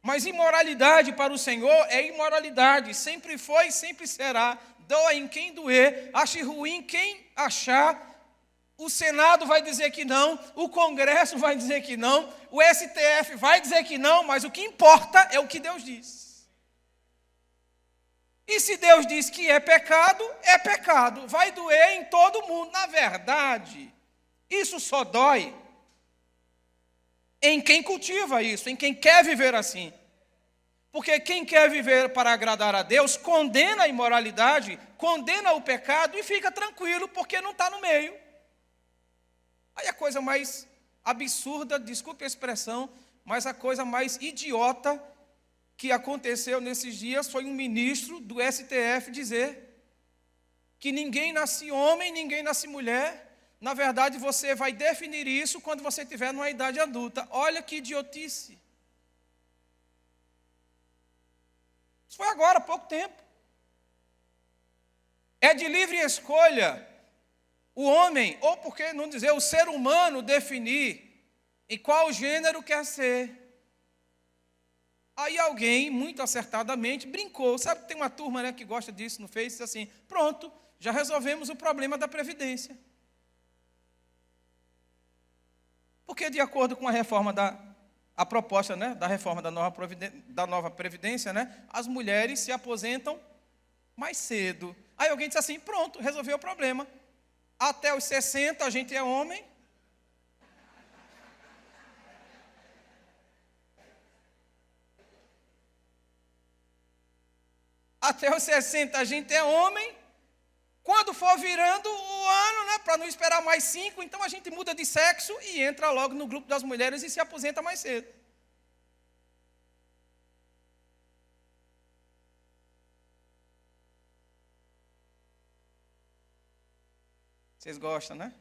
Mas imoralidade para o Senhor é imoralidade. Sempre foi e sempre será. Doa em quem doer, ache ruim quem achar. O Senado vai dizer que não, o Congresso vai dizer que não, o STF vai dizer que não, mas o que importa é o que Deus diz. E se Deus diz que é pecado, vai doer em todo mundo. Na verdade, isso só dói em quem cultiva isso, em quem quer viver assim. Porque quem quer viver para agradar a Deus, condena a imoralidade, condena o pecado e fica tranquilo, porque não está no meio. Aí a coisa mais absurda, desculpe a expressão, mas a coisa mais idiota que aconteceu nesses dias foi um ministro do STF dizer que ninguém nasce homem, ninguém nasce mulher. Na verdade, você vai definir isso quando você estiver numa idade adulta. Olha que idiotice. Isso foi agora, há pouco tempo. É de livre escolha o homem, ou por que não dizer, o ser humano definir em qual gênero quer ser. Aí alguém, muito acertadamente, brincou. Sabe, tem uma turma, né, que gosta disso no Face, assim, pronto, já resolvemos o problema da Previdência. Porque de acordo com a reforma a proposta, né, da reforma da nova Previdência, né, as mulheres se aposentam mais cedo. Aí alguém disse assim, pronto, resolveu o problema. Até os 60 a gente é homem. Até os 60 a gente é homem. Quando for virando o ano, né, para não esperar mais 5, então a gente muda de sexo e entra logo no grupo das mulheres e se aposenta mais cedo. Vocês gostam, né?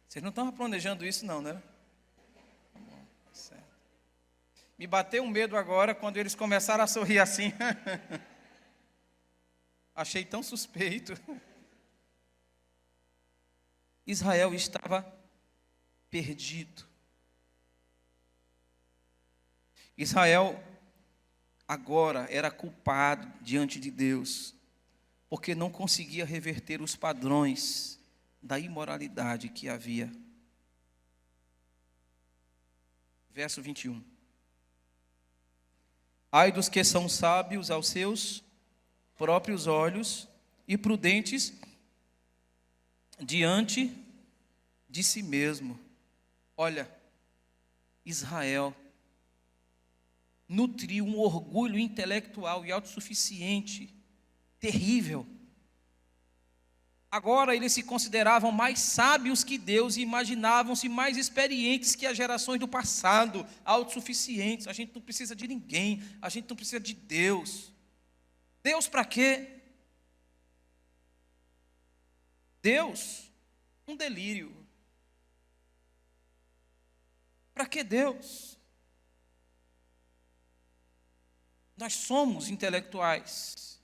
Vocês não estão planejando isso não, né? Certo. Me bateu um medo agora quando eles começaram a sorrir assim. Achei tão suspeito. Israel estava perdido. Israel agora era culpado diante de Deus, porque não conseguia reverter os padrões da imoralidade que havia. Verso 21. Ai dos que são sábios aos seus próprios olhos e prudentes diante de si mesmo. Olha, Israel nutriu um orgulho intelectual e autossuficiente terrível. Agora eles se consideravam mais sábios que Deus e imaginavam-se mais experientes que as gerações do passado, autossuficientes. A gente não precisa de ninguém, a gente não precisa de Deus. Deus para quê? Deus, um delírio. Para que Deus? Nós somos intelectuais.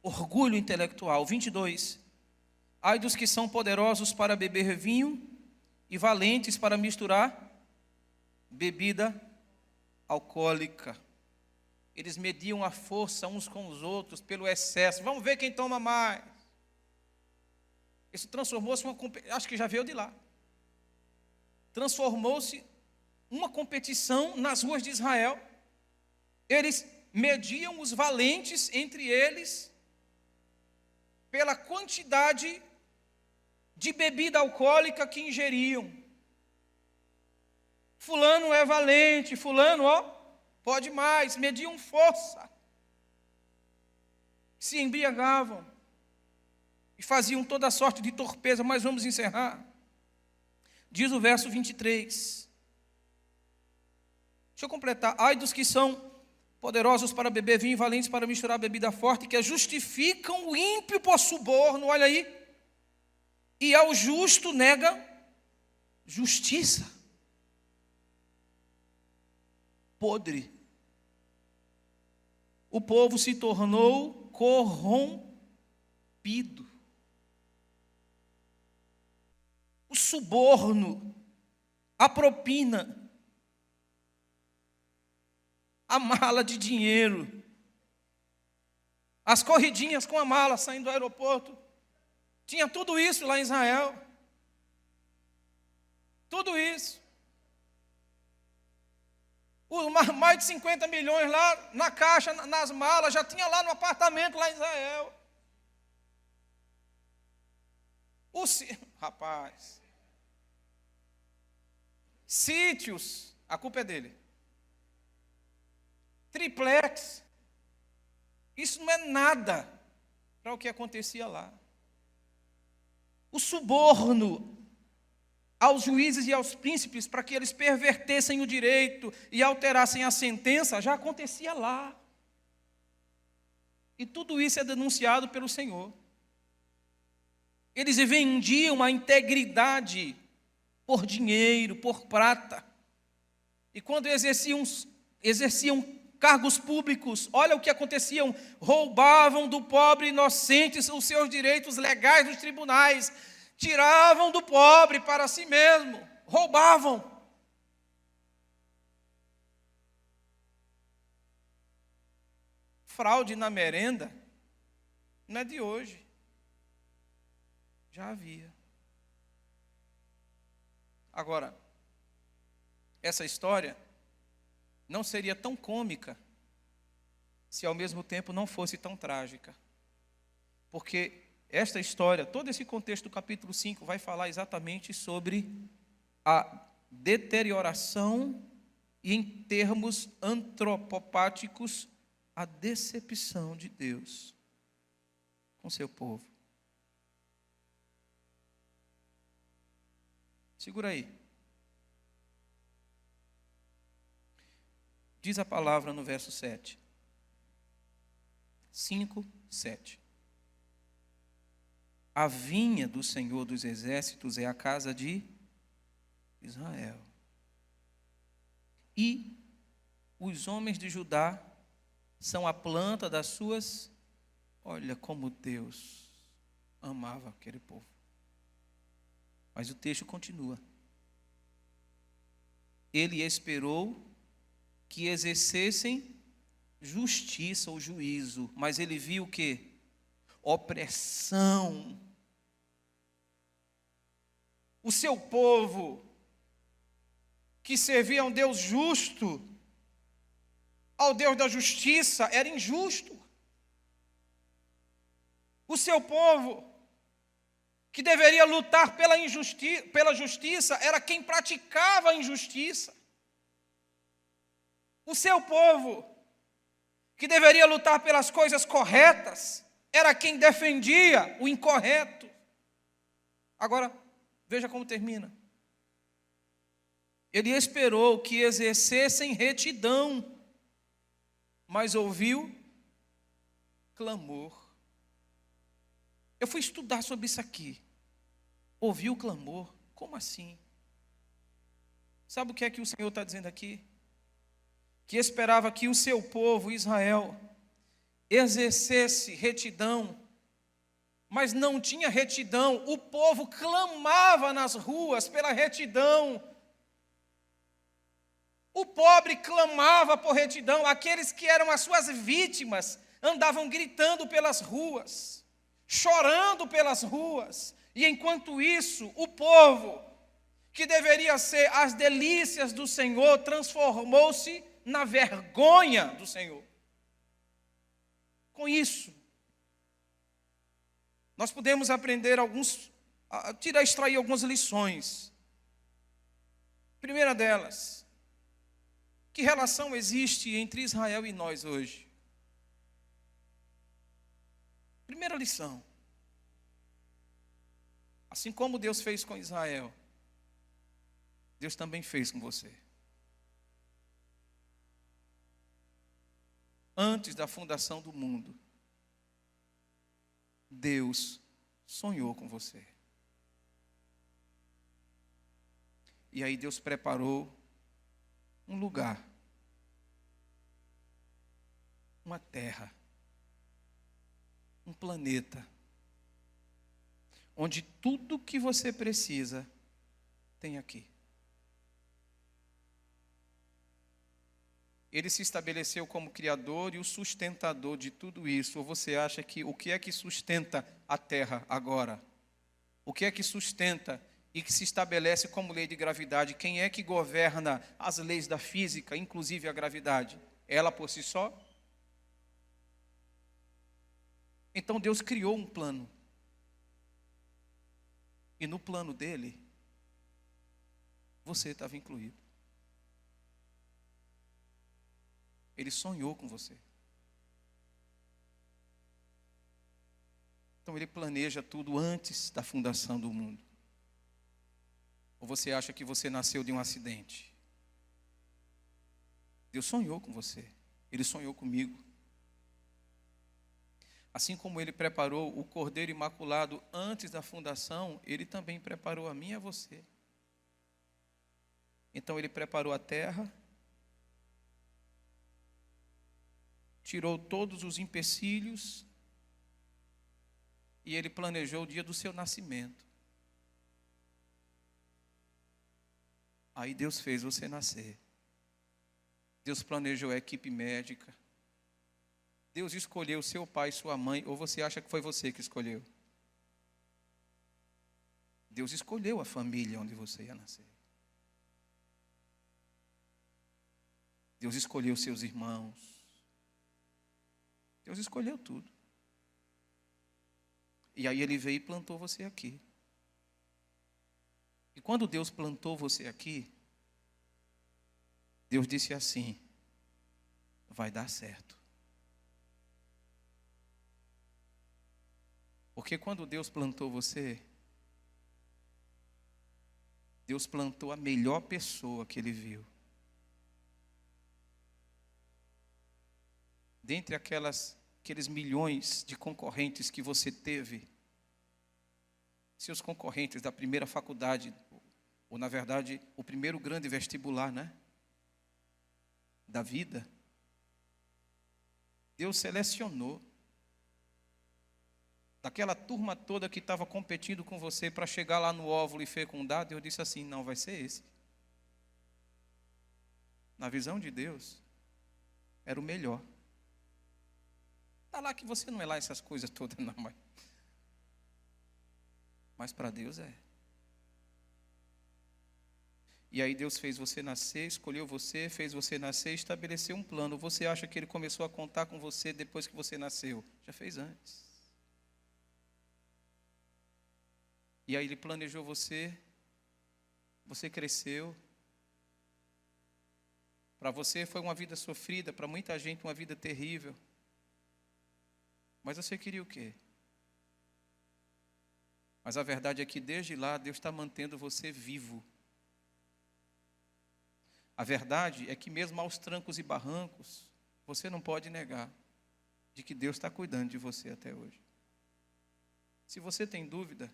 Orgulho intelectual. 22. Ai dos que são poderosos para beber vinho e valentes para misturar bebida alcoólica. Eles mediam a força uns com os outros pelo excesso. Vamos ver quem toma mais. Isso transformou-se em uma competição. Acho que já veio de lá. Transformou-se uma competição nas ruas de Israel. Eles mediam os valentes entre eles pela quantidade de bebida alcoólica que ingeriam. Fulano é valente, fulano, pode mais. Mediam força. Se embriagavam e faziam toda sorte de torpeza. Mas vamos encerrar. Diz o verso 23. Deixa eu completar. Ai dos que são poderosos para beber vinho e valentes para misturar bebida forte, que justificam o ímpio por suborno, olha aí, e ao justo nega justiça. Podre. O povo se tornou corrompido. O suborno, a propina, a mala de dinheiro, as corridinhas com a mala saindo do aeroporto, tinha tudo isso lá em Israel. Tudo isso. Mais de 50 milhões lá na caixa, nas malas, já tinha lá no apartamento lá em Israel. Rapaz. Sítios, a culpa é dele. Triplex. Isso não é nada para o que acontecia lá. O suborno aos juízes e aos príncipes para que eles pervertessem o direito e alterassem a sentença já acontecia lá. E tudo isso é denunciado pelo Senhor. Eles vendiam a integridade por dinheiro, por prata. E quando exerciam cargos públicos, olha o que aconteciam: roubavam do pobre inocente os seus direitos legais nos tribunais, tiravam do pobre para si mesmo, roubavam. Fraude na merenda não é de hoje, já havia. Agora, essa história não seria tão cômica se ao mesmo tempo não fosse tão trágica. Porque esta história, todo esse contexto do capítulo 5 vai falar exatamente sobre a deterioração e, em termos antropopáticos, a decepção de Deus com seu povo. Segura aí. Diz a palavra no verso 7. 5, 7. A vinha do Senhor dos Exércitos é a casa de Israel. E os homens de Judá são a planta das suas... Olha como Deus amava aquele povo. Mas o texto continua. Ele esperou que exercessem justiça ou juízo, mas ele viu o quê? Opressão. O seu povo, que servia a um Deus justo, ao Deus da justiça, era injusto. O seu povo, que deveria lutar pela justiça, era quem praticava a injustiça. O seu povo, que deveria lutar pelas coisas corretas, era quem defendia o incorreto. Agora, veja como termina. Ele esperou que exercessem retidão, mas ouviu clamor. Eu fui estudar sobre isso aqui. Ouvi o clamor. Como assim? Sabe o que é que o Senhor está dizendo aqui? Que esperava que o seu povo, Israel, exercesse retidão, mas não tinha retidão. O povo clamava nas ruas pela retidão. O pobre clamava por retidão. Aqueles que eram as suas vítimas andavam gritando pelas ruas, chorando pelas ruas. E enquanto isso, o povo, que deveria ser as delícias do Senhor, transformou-se na vergonha do Senhor. Com isso, nós podemos aprender extrair algumas lições. Primeira delas, que relação existe entre Israel e nós hoje? Primeira lição. Assim como Deus fez com Israel, Deus também fez com você. Antes da fundação do mundo, Deus sonhou com você. E aí Deus preparou um lugar, uma terra, um planeta, onde tudo que você precisa tem aqui. Ele se estabeleceu como criador e o sustentador de tudo isso. Ou você acha que o que é que sustenta a terra agora? O que é que sustenta e que se estabelece como lei de gravidade? Quem é que governa as leis da física, inclusive a gravidade? Ela por si só? Então Deus criou um plano. E no plano dele, você estava incluído. Ele sonhou com você. Então ele planeja tudo antes da fundação do mundo. Ou você acha que você nasceu de um acidente? Deus sonhou com você. Ele sonhou comigo. Assim como ele preparou o Cordeiro Imaculado antes da fundação, ele também preparou a mim e a você. Então ele preparou a terra, tirou todos os empecilhos e ele planejou o dia do seu nascimento. Aí Deus fez você nascer. Deus planejou a equipe médica. Deus escolheu seu pai e sua mãe, ou você acha que foi você que escolheu? Deus escolheu a família onde você ia nascer. Deus escolheu seus irmãos. Deus escolheu tudo. E aí ele veio e plantou você aqui. E quando Deus plantou você aqui, Deus disse assim: vai dar certo. Porque quando Deus plantou você, Deus plantou a melhor pessoa que ele viu. Dentre aqueles milhões de concorrentes que você teve, seus concorrentes da primeira faculdade, ou na verdade, o primeiro grande vestibular, né? Da vida, Deus selecionou daquela turma toda que estava competindo com você para chegar lá no óvulo e fecundar. Deus disse assim: não, vai ser esse. Na visão de Deus, era o melhor. Está lá que você não é lá essas coisas todas, não, mas para Deus é. E aí Deus fez você nascer, escolheu você, fez você nascer, estabeleceu um plano. Você acha que ele começou a contar com você depois que você nasceu? Já fez antes. E aí ele planejou você, você cresceu. Para você foi uma vida sofrida, para muita gente uma vida terrível. Mas você queria o quê? Mas a verdade é que desde lá Deus está mantendo você vivo. A verdade é que mesmo aos trancos e barrancos, você não pode negar de que Deus está cuidando de você até hoje. Se você tem dúvida,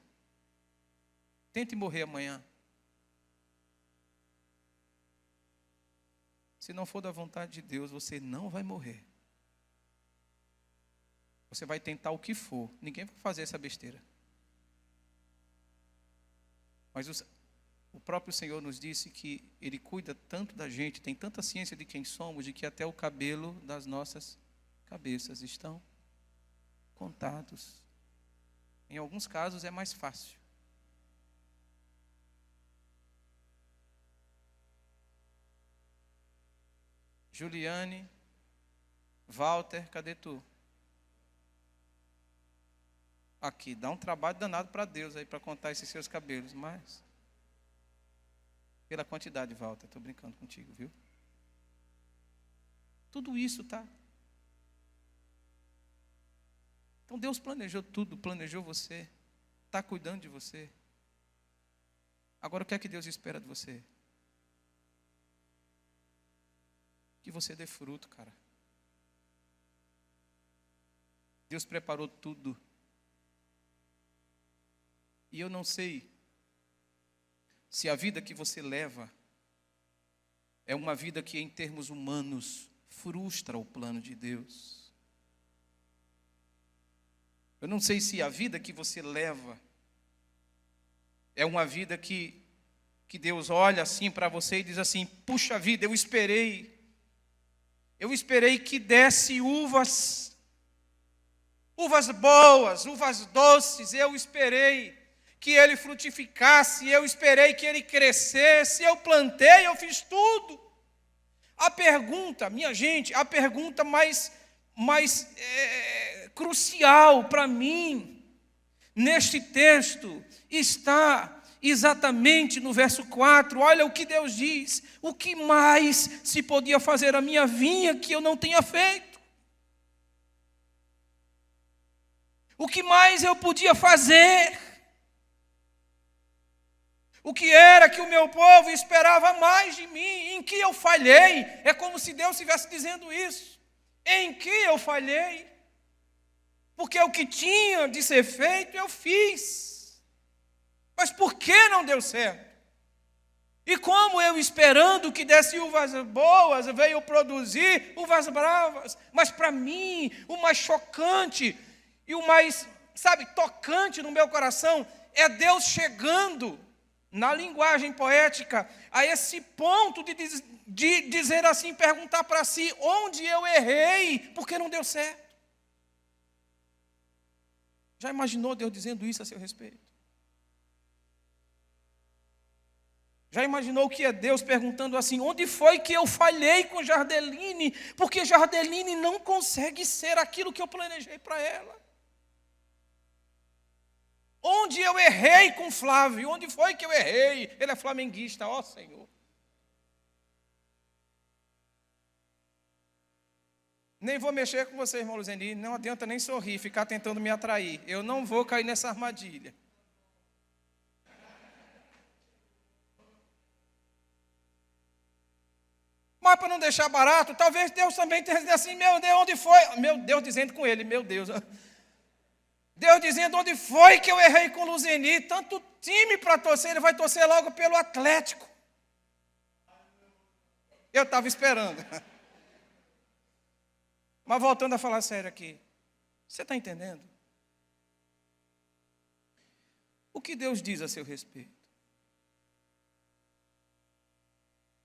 tente morrer amanhã. Se não for da vontade de Deus, você não vai morrer. Você vai tentar o que for. Ninguém vai fazer essa besteira. Mas o próprio Senhor nos disse que Ele cuida tanto da gente, tem tanta ciência de quem somos, de que até o cabelo das nossas cabeças estão contados. Em alguns casos é mais fácil. Juliane, Walter, cadê tu? Aqui, dá um trabalho danado para Deus aí, para contar esses seus cabelos, mas pela quantidade, Walter, estou brincando contigo, viu? Tudo isso, tá? Então Deus planejou tudo, planejou você, está cuidando de você. Agora o que é que Deus espera de você? Que você dê fruto, cara. Deus preparou tudo. E eu não sei se a vida que você leva é uma vida que, em termos humanos, frustra o plano de Deus. Eu não sei se a vida que você leva é uma vida que Deus olha assim para você e diz assim: puxa vida, eu esperei que desse uvas boas, uvas doces, eu esperei que ele frutificasse, eu esperei que ele crescesse, eu plantei, eu fiz tudo. A pergunta, minha gente, a pergunta mais crucial para mim, neste texto, está exatamente no verso 4, olha o que Deus diz: o que mais se podia fazer a minha vinha que eu não tenha feito? O que mais eu podia fazer? O que era que o meu povo esperava mais de mim? Em que eu falhei? É como se Deus estivesse dizendo isso. Em que eu falhei? Porque o que tinha de ser feito, eu fiz. Mas por que não deu certo? E como eu, esperando que desse uvas boas, veio produzir uvas bravas. Mas para mim, o mais chocante e o mais, tocante no meu coração é Deus chegando, na linguagem poética, a esse ponto de dizer assim, perguntar para si: onde eu errei, porque não deu certo? Já imaginou Deus dizendo isso a seu respeito? Já imaginou o que é Deus perguntando assim: onde foi que eu falhei com Jardeline? Porque Jardeline não consegue ser aquilo que eu planejei para ela. Onde eu errei com Flávio? Onde foi que eu errei? Ele é flamenguista, ó Senhor. Nem vou mexer com você, irmão Luzeni. Não adianta nem sorrir, ficar tentando me atrair. Eu não vou cair nessa armadilha. Mas para não deixar barato, talvez Deus também tenha dito assim: meu Deus, onde foi? Meu Deus dizendo com ele, meu Deus. Deus dizendo: onde foi que eu errei com o Luzeni? Tanto time para torcer, ele vai torcer logo pelo Atlético. Eu estava esperando. Mas voltando a falar sério aqui, você está entendendo? O que Deus diz a seu respeito?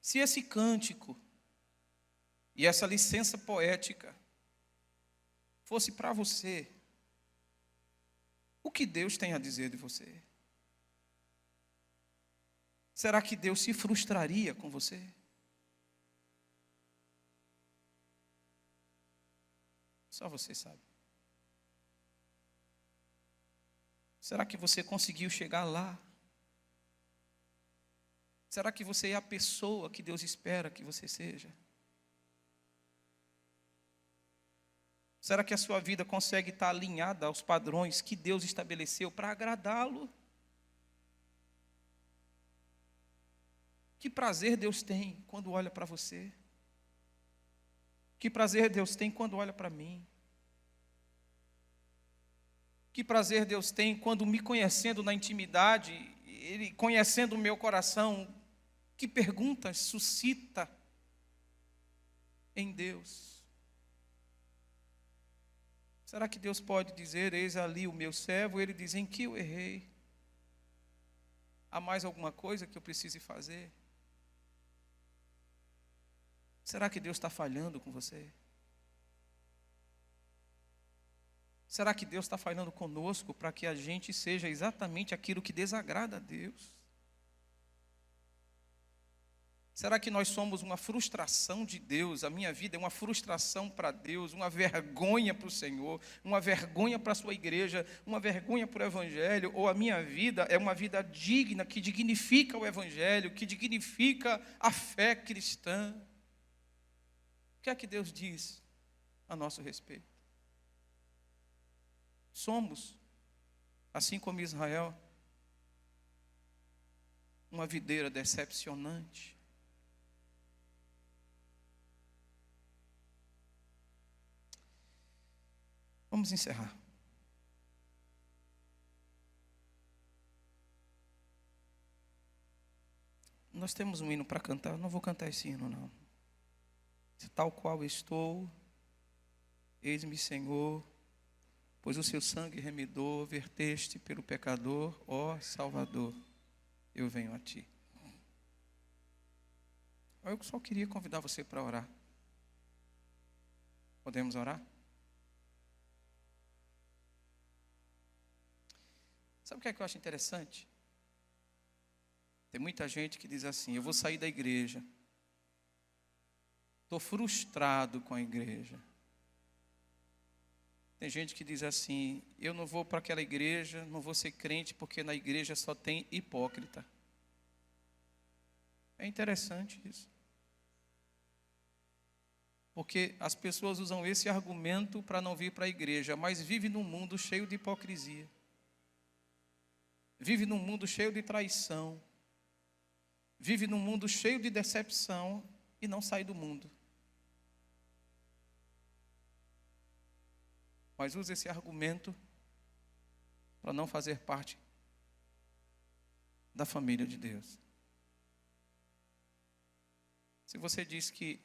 Se esse cântico e essa licença poética fosse para você, o que Deus tem a dizer de você? Será que Deus se frustraria com você? Só você sabe. Será que você conseguiu chegar lá? Será que você é a pessoa que Deus espera que você seja? Será que a sua vida consegue estar alinhada aos padrões que Deus estabeleceu para agradá-lo? Que prazer Deus tem quando olha para você? Que prazer Deus tem quando olha para mim? Que prazer Deus tem quando, me conhecendo na intimidade, Ele conhecendo o meu coração, que perguntas suscita em Deus. Será que Deus pode dizer: eis ali o meu servo? Ele diz: em que eu errei? Há mais alguma coisa que eu precise fazer? Será que Deus está falhando com você? Será que Deus está falando conosco para que a gente seja exatamente aquilo que desagrada a Deus? Será que nós somos uma frustração de Deus? A minha vida é uma frustração para Deus, uma vergonha para o Senhor, uma vergonha para a sua igreja, uma vergonha para o Evangelho? Ou a minha vida é uma vida digna, que dignifica o Evangelho, que dignifica a fé cristã? O que é que Deus diz a nosso respeito? Somos, assim como Israel, uma videira decepcionante. Vamos encerrar. Nós temos um hino para cantar. Eu não vou cantar esse hino, não. Tal qual estou, eis-me, Senhor, pois o seu sangue remidou, verteste pelo pecador, ó Salvador, eu venho a ti. Eu só queria convidar você para orar. Podemos orar? Sabe o que é que eu acho interessante? Tem muita gente que diz assim: eu vou sair da igreja, estou frustrado com a igreja. Tem gente que diz assim: eu não vou para aquela igreja, não vou ser crente porque na igreja só tem hipócrita. É interessante isso. Porque as pessoas usam esse argumento para não vir para a igreja, mas vive num mundo cheio de hipocrisia. Vive num mundo cheio de traição. Vive num mundo cheio de decepção e não sai do mundo. Mas usa esse argumento para não fazer parte da família de Deus. Se você diz que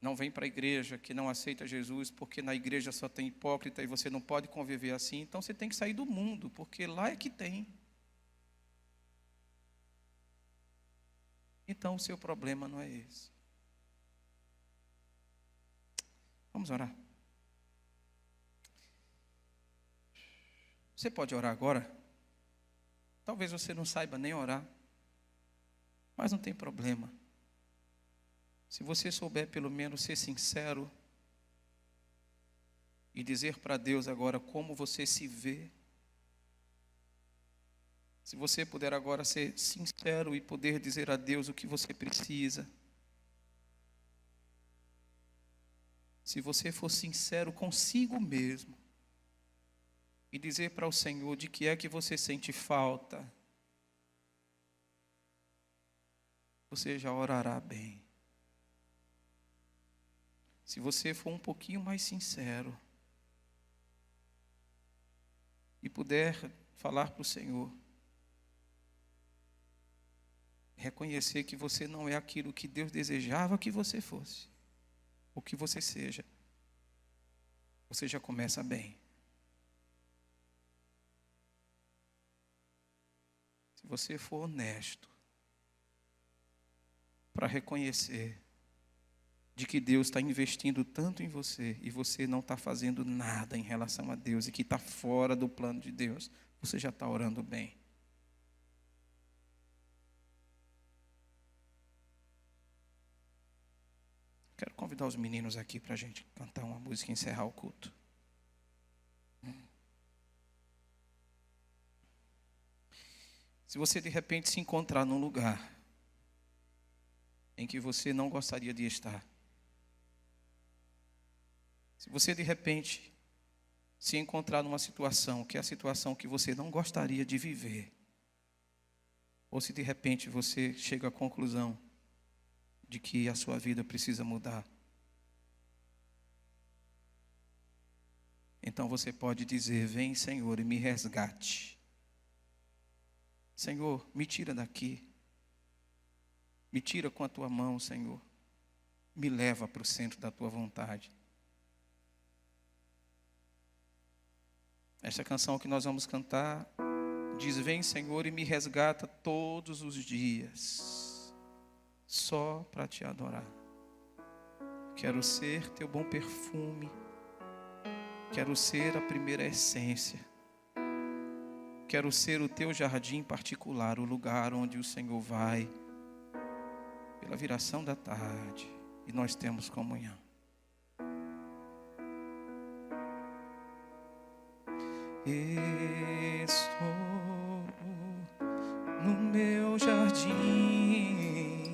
não vem para a igreja, que não aceita Jesus, porque na igreja só tem hipócrita e você não pode conviver assim, então você tem que sair do mundo, porque lá é que tem. Então o seu problema não é esse. Vamos orar. Você pode orar agora? Talvez você não saiba nem orar, mas não tem problema. Se você souber pelo menos ser sincero e dizer para Deus agora como você se vê. Se você puder agora ser sincero e poder dizer a Deus o que você precisa. Se você for sincero consigo mesmo e dizer para o Senhor de que é que você sente falta, você já orará bem. Se você for um pouquinho mais sincero e puder falar para o Senhor, reconhecer que você não é aquilo que Deus desejava que você fosse, ou que você seja, você já começa bem. Se você for honesto para reconhecer de que Deus está investindo tanto em você e você não está fazendo nada em relação a Deus e que está fora do plano de Deus, você já está orando bem. Quero convidar os meninos aqui para a gente cantar uma música e encerrar o culto. Se você de repente se encontrar num lugar em que você não gostaria de estar, se você de repente se encontrar numa situação que é a situação que você não gostaria de viver, ou se de repente você chega à conclusão de que a sua vida precisa mudar, Então você pode dizer: vem, Senhor, e me resgate. Senhor, me tira daqui. Me tira com a tua mão, Senhor. Me leva para o centro da tua vontade. Esta canção que nós vamos cantar diz: vem, Senhor, e me resgata todos os dias, só para te adorar. Quero ser teu bom perfume, quero ser a primeira essência, quero ser o teu jardim particular, o lugar onde o Senhor vai pela viração da tarde e nós temos comunhão. Estou no meu jardim,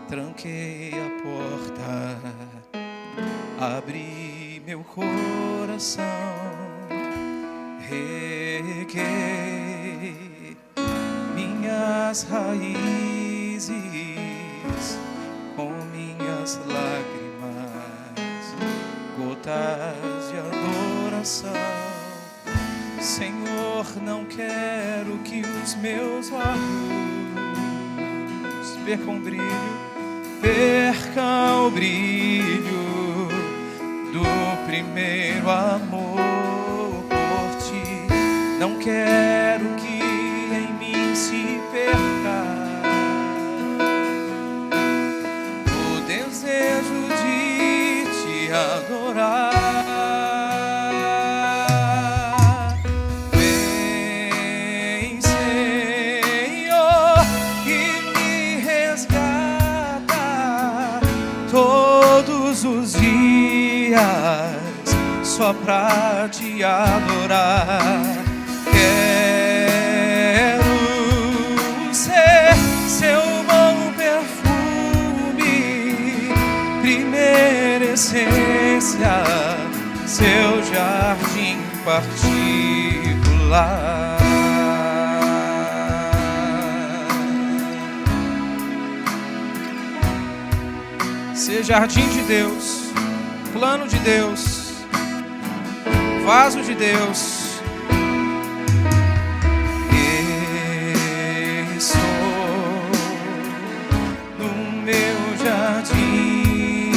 tranquei a porta, abri meu coração, reguei minhas raízes com minhas lágrimas, gotas de adoração. Senhor, não quero que os meus olhos percam o brilho do primeiro amor por ti. Não quero que em mim se perca o desejo de te adorar. Os dias só pra te adorar. Quero ser seu bom perfume, primeira essência, seu jardim particular. Ser jardim de Deus, plano de Deus, vaso de Deus. Estou no meu jardim,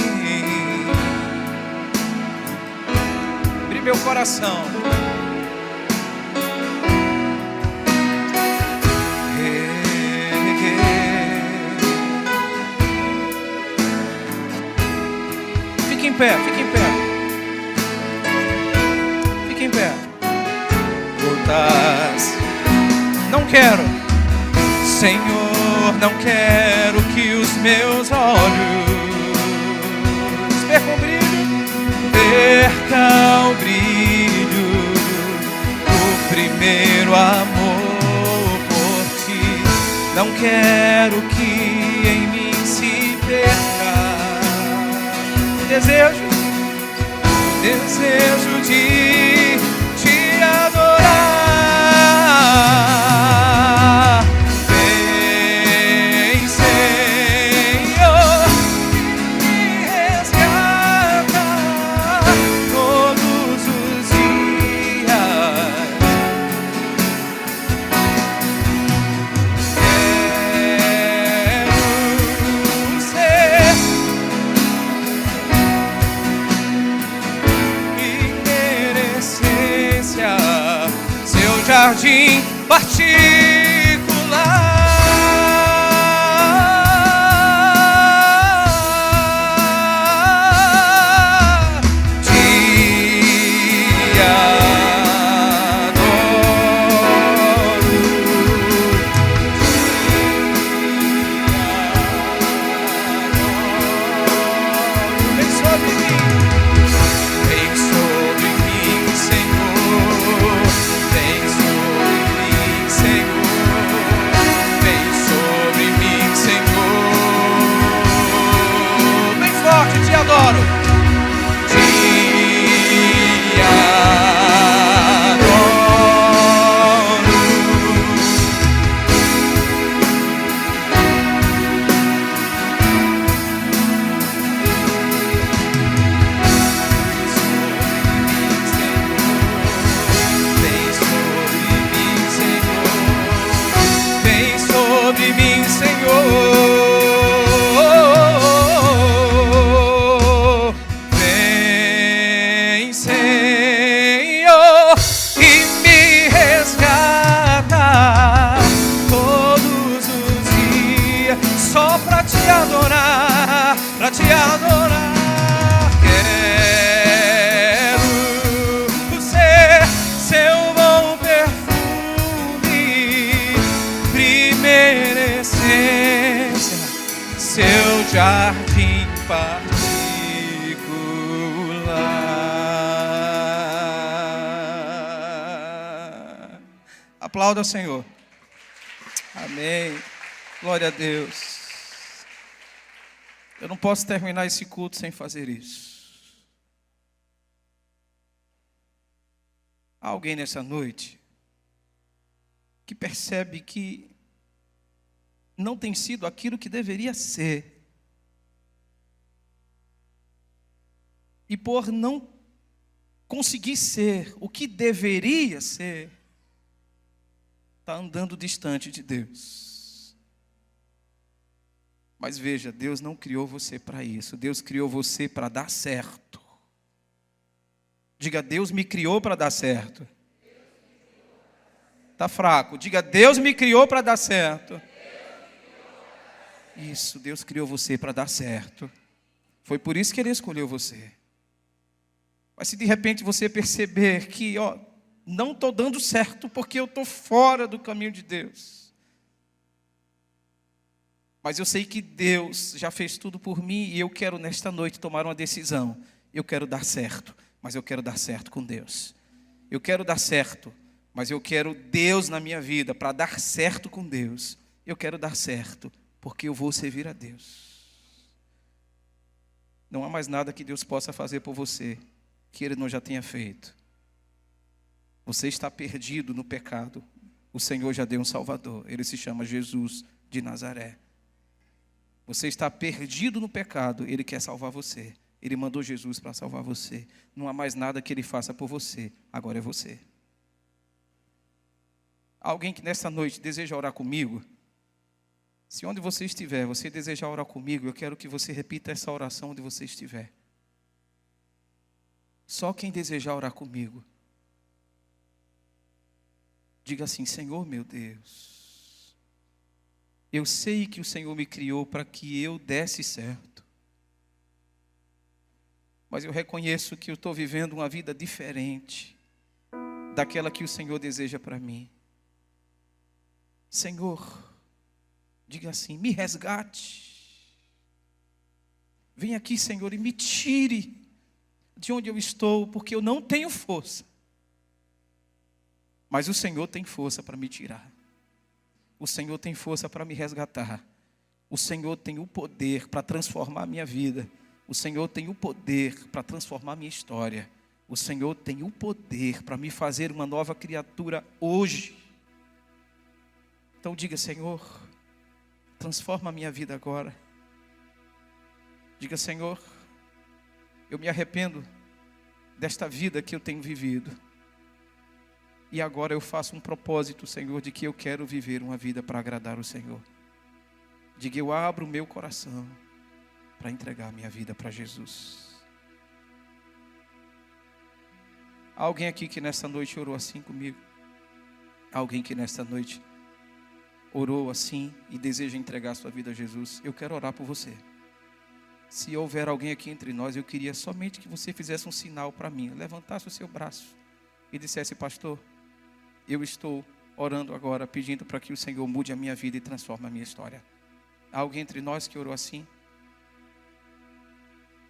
abri meu coração. Fique em pé, fique em pé. Fique em pé. Gotas. Não quero, Senhor, não quero que os meus olhos percam o brilho do primeiro amor por ti. Não quero que em mim se perca desejo de te adorar. Vem, Senhor, me resgata todos os dias. Quero ser seu jardim particular. Te adoro. Vem sobre mim. Vem sobre mim, Senhor. Vem sobre mim, Senhor. jardim particular. Aplauda o Senhor. Amém. Glória a Deus. Eu não posso terminar esse culto sem fazer isso. Há alguém nessa noite que percebe que não tem sido aquilo que deveria ser. E por não conseguir ser o que deveria ser, está andando distante de Deus. Mas veja, Deus não criou você para isso. Deus criou você para dar certo. Diga, Deus me criou para dar certo. Está fraco. Diga, Deus me criou para dar certo. Isso, Deus criou você para dar certo. Foi por isso que Ele escolheu você. Mas se de repente você perceber que, não estou dando certo porque eu estou fora do caminho de Deus. Mas eu sei que Deus já fez tudo por mim e eu quero nesta noite tomar uma decisão. Eu quero dar certo, mas eu quero dar certo com Deus. Eu quero dar certo, mas eu quero Deus na minha vida para dar certo com Deus. Eu quero dar certo porque eu vou servir a Deus. Não há mais nada que Deus possa fazer por você que Ele não já tenha feito. Você está perdido no pecado. O Senhor já deu um Salvador. Ele se chama Jesus de Nazaré. Você está perdido no pecado. Ele quer salvar você. Ele mandou Jesus para salvar você. Não há mais nada que Ele faça por você. Agora é você. Alguém que nessa noite deseja orar comigo? Se onde você estiver, você desejar orar comigo, eu quero que você repita essa oração onde você estiver. Só quem desejar orar comigo, diga assim: Senhor meu Deus, eu sei que o Senhor me criou para que eu desse certo. Mas eu reconheço que eu estou vivendo uma vida diferente daquela que o Senhor deseja para mim. Senhor, diga assim: me resgate. Vem aqui, Senhor, e me tire de onde eu estou, porque eu não tenho força. Mas o Senhor tem força para me tirar. O Senhor tem força para me resgatar. O Senhor tem o poder para transformar a minha vida. O Senhor tem o poder para transformar a minha história. O Senhor tem o poder para me fazer uma nova criatura hoje. Então diga: Senhor, transforma a minha vida agora. Diga: Senhor, eu me arrependo desta vida que eu tenho vivido. E agora eu faço um propósito, Senhor, de que eu quero viver uma vida para agradar o Senhor. Diga: eu abro o meu coração para entregar a minha vida para Jesus. Há alguém aqui que nessa noite orou assim comigo? Há alguém que nessa noite orou assim e deseja entregar a sua vida a Jesus? Eu quero orar por você. Se houver alguém aqui entre nós, eu queria somente que você fizesse um sinal para mim, levantasse o seu braço e dissesse: pastor, eu estou orando agora, pedindo para que o Senhor mude a minha vida e transforme a minha história. Há alguém entre nós que orou assim?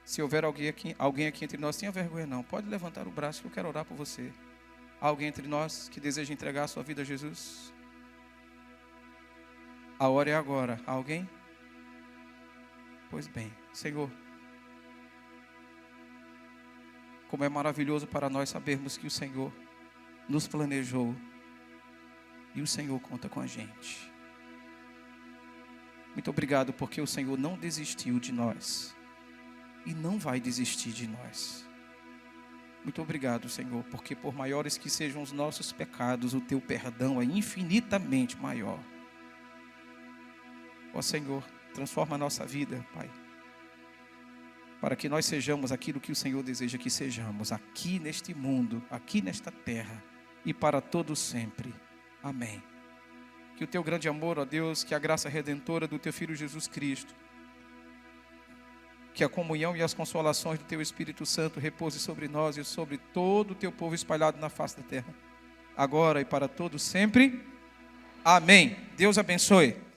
Se houver alguém aqui entre nós, tenha vergonha não, pode levantar o braço que eu quero orar por você. Há alguém entre nós que deseja entregar a sua vida a Jesus? A hora é agora. Há alguém? Pois bem, Senhor, como é maravilhoso para nós sabermos que o Senhor nos planejou e o Senhor conta com a gente. Muito obrigado porque o Senhor não desistiu de nós e não vai desistir de nós. Muito obrigado, Senhor, porque por maiores que sejam os nossos pecados, o teu perdão é infinitamente maior. Ó Senhor, transforma a nossa vida, Pai, para que nós sejamos aquilo que o Senhor deseja que sejamos, aqui neste mundo, aqui nesta terra, e para todo sempre. Amém. Que o teu grande amor, ó Deus, que a graça redentora do teu Filho Jesus Cristo, que a comunhão e as consolações do teu Espírito Santo repouse sobre nós e sobre todo o teu povo espalhado na face da terra, agora e para todo sempre. Amém. Deus abençoe.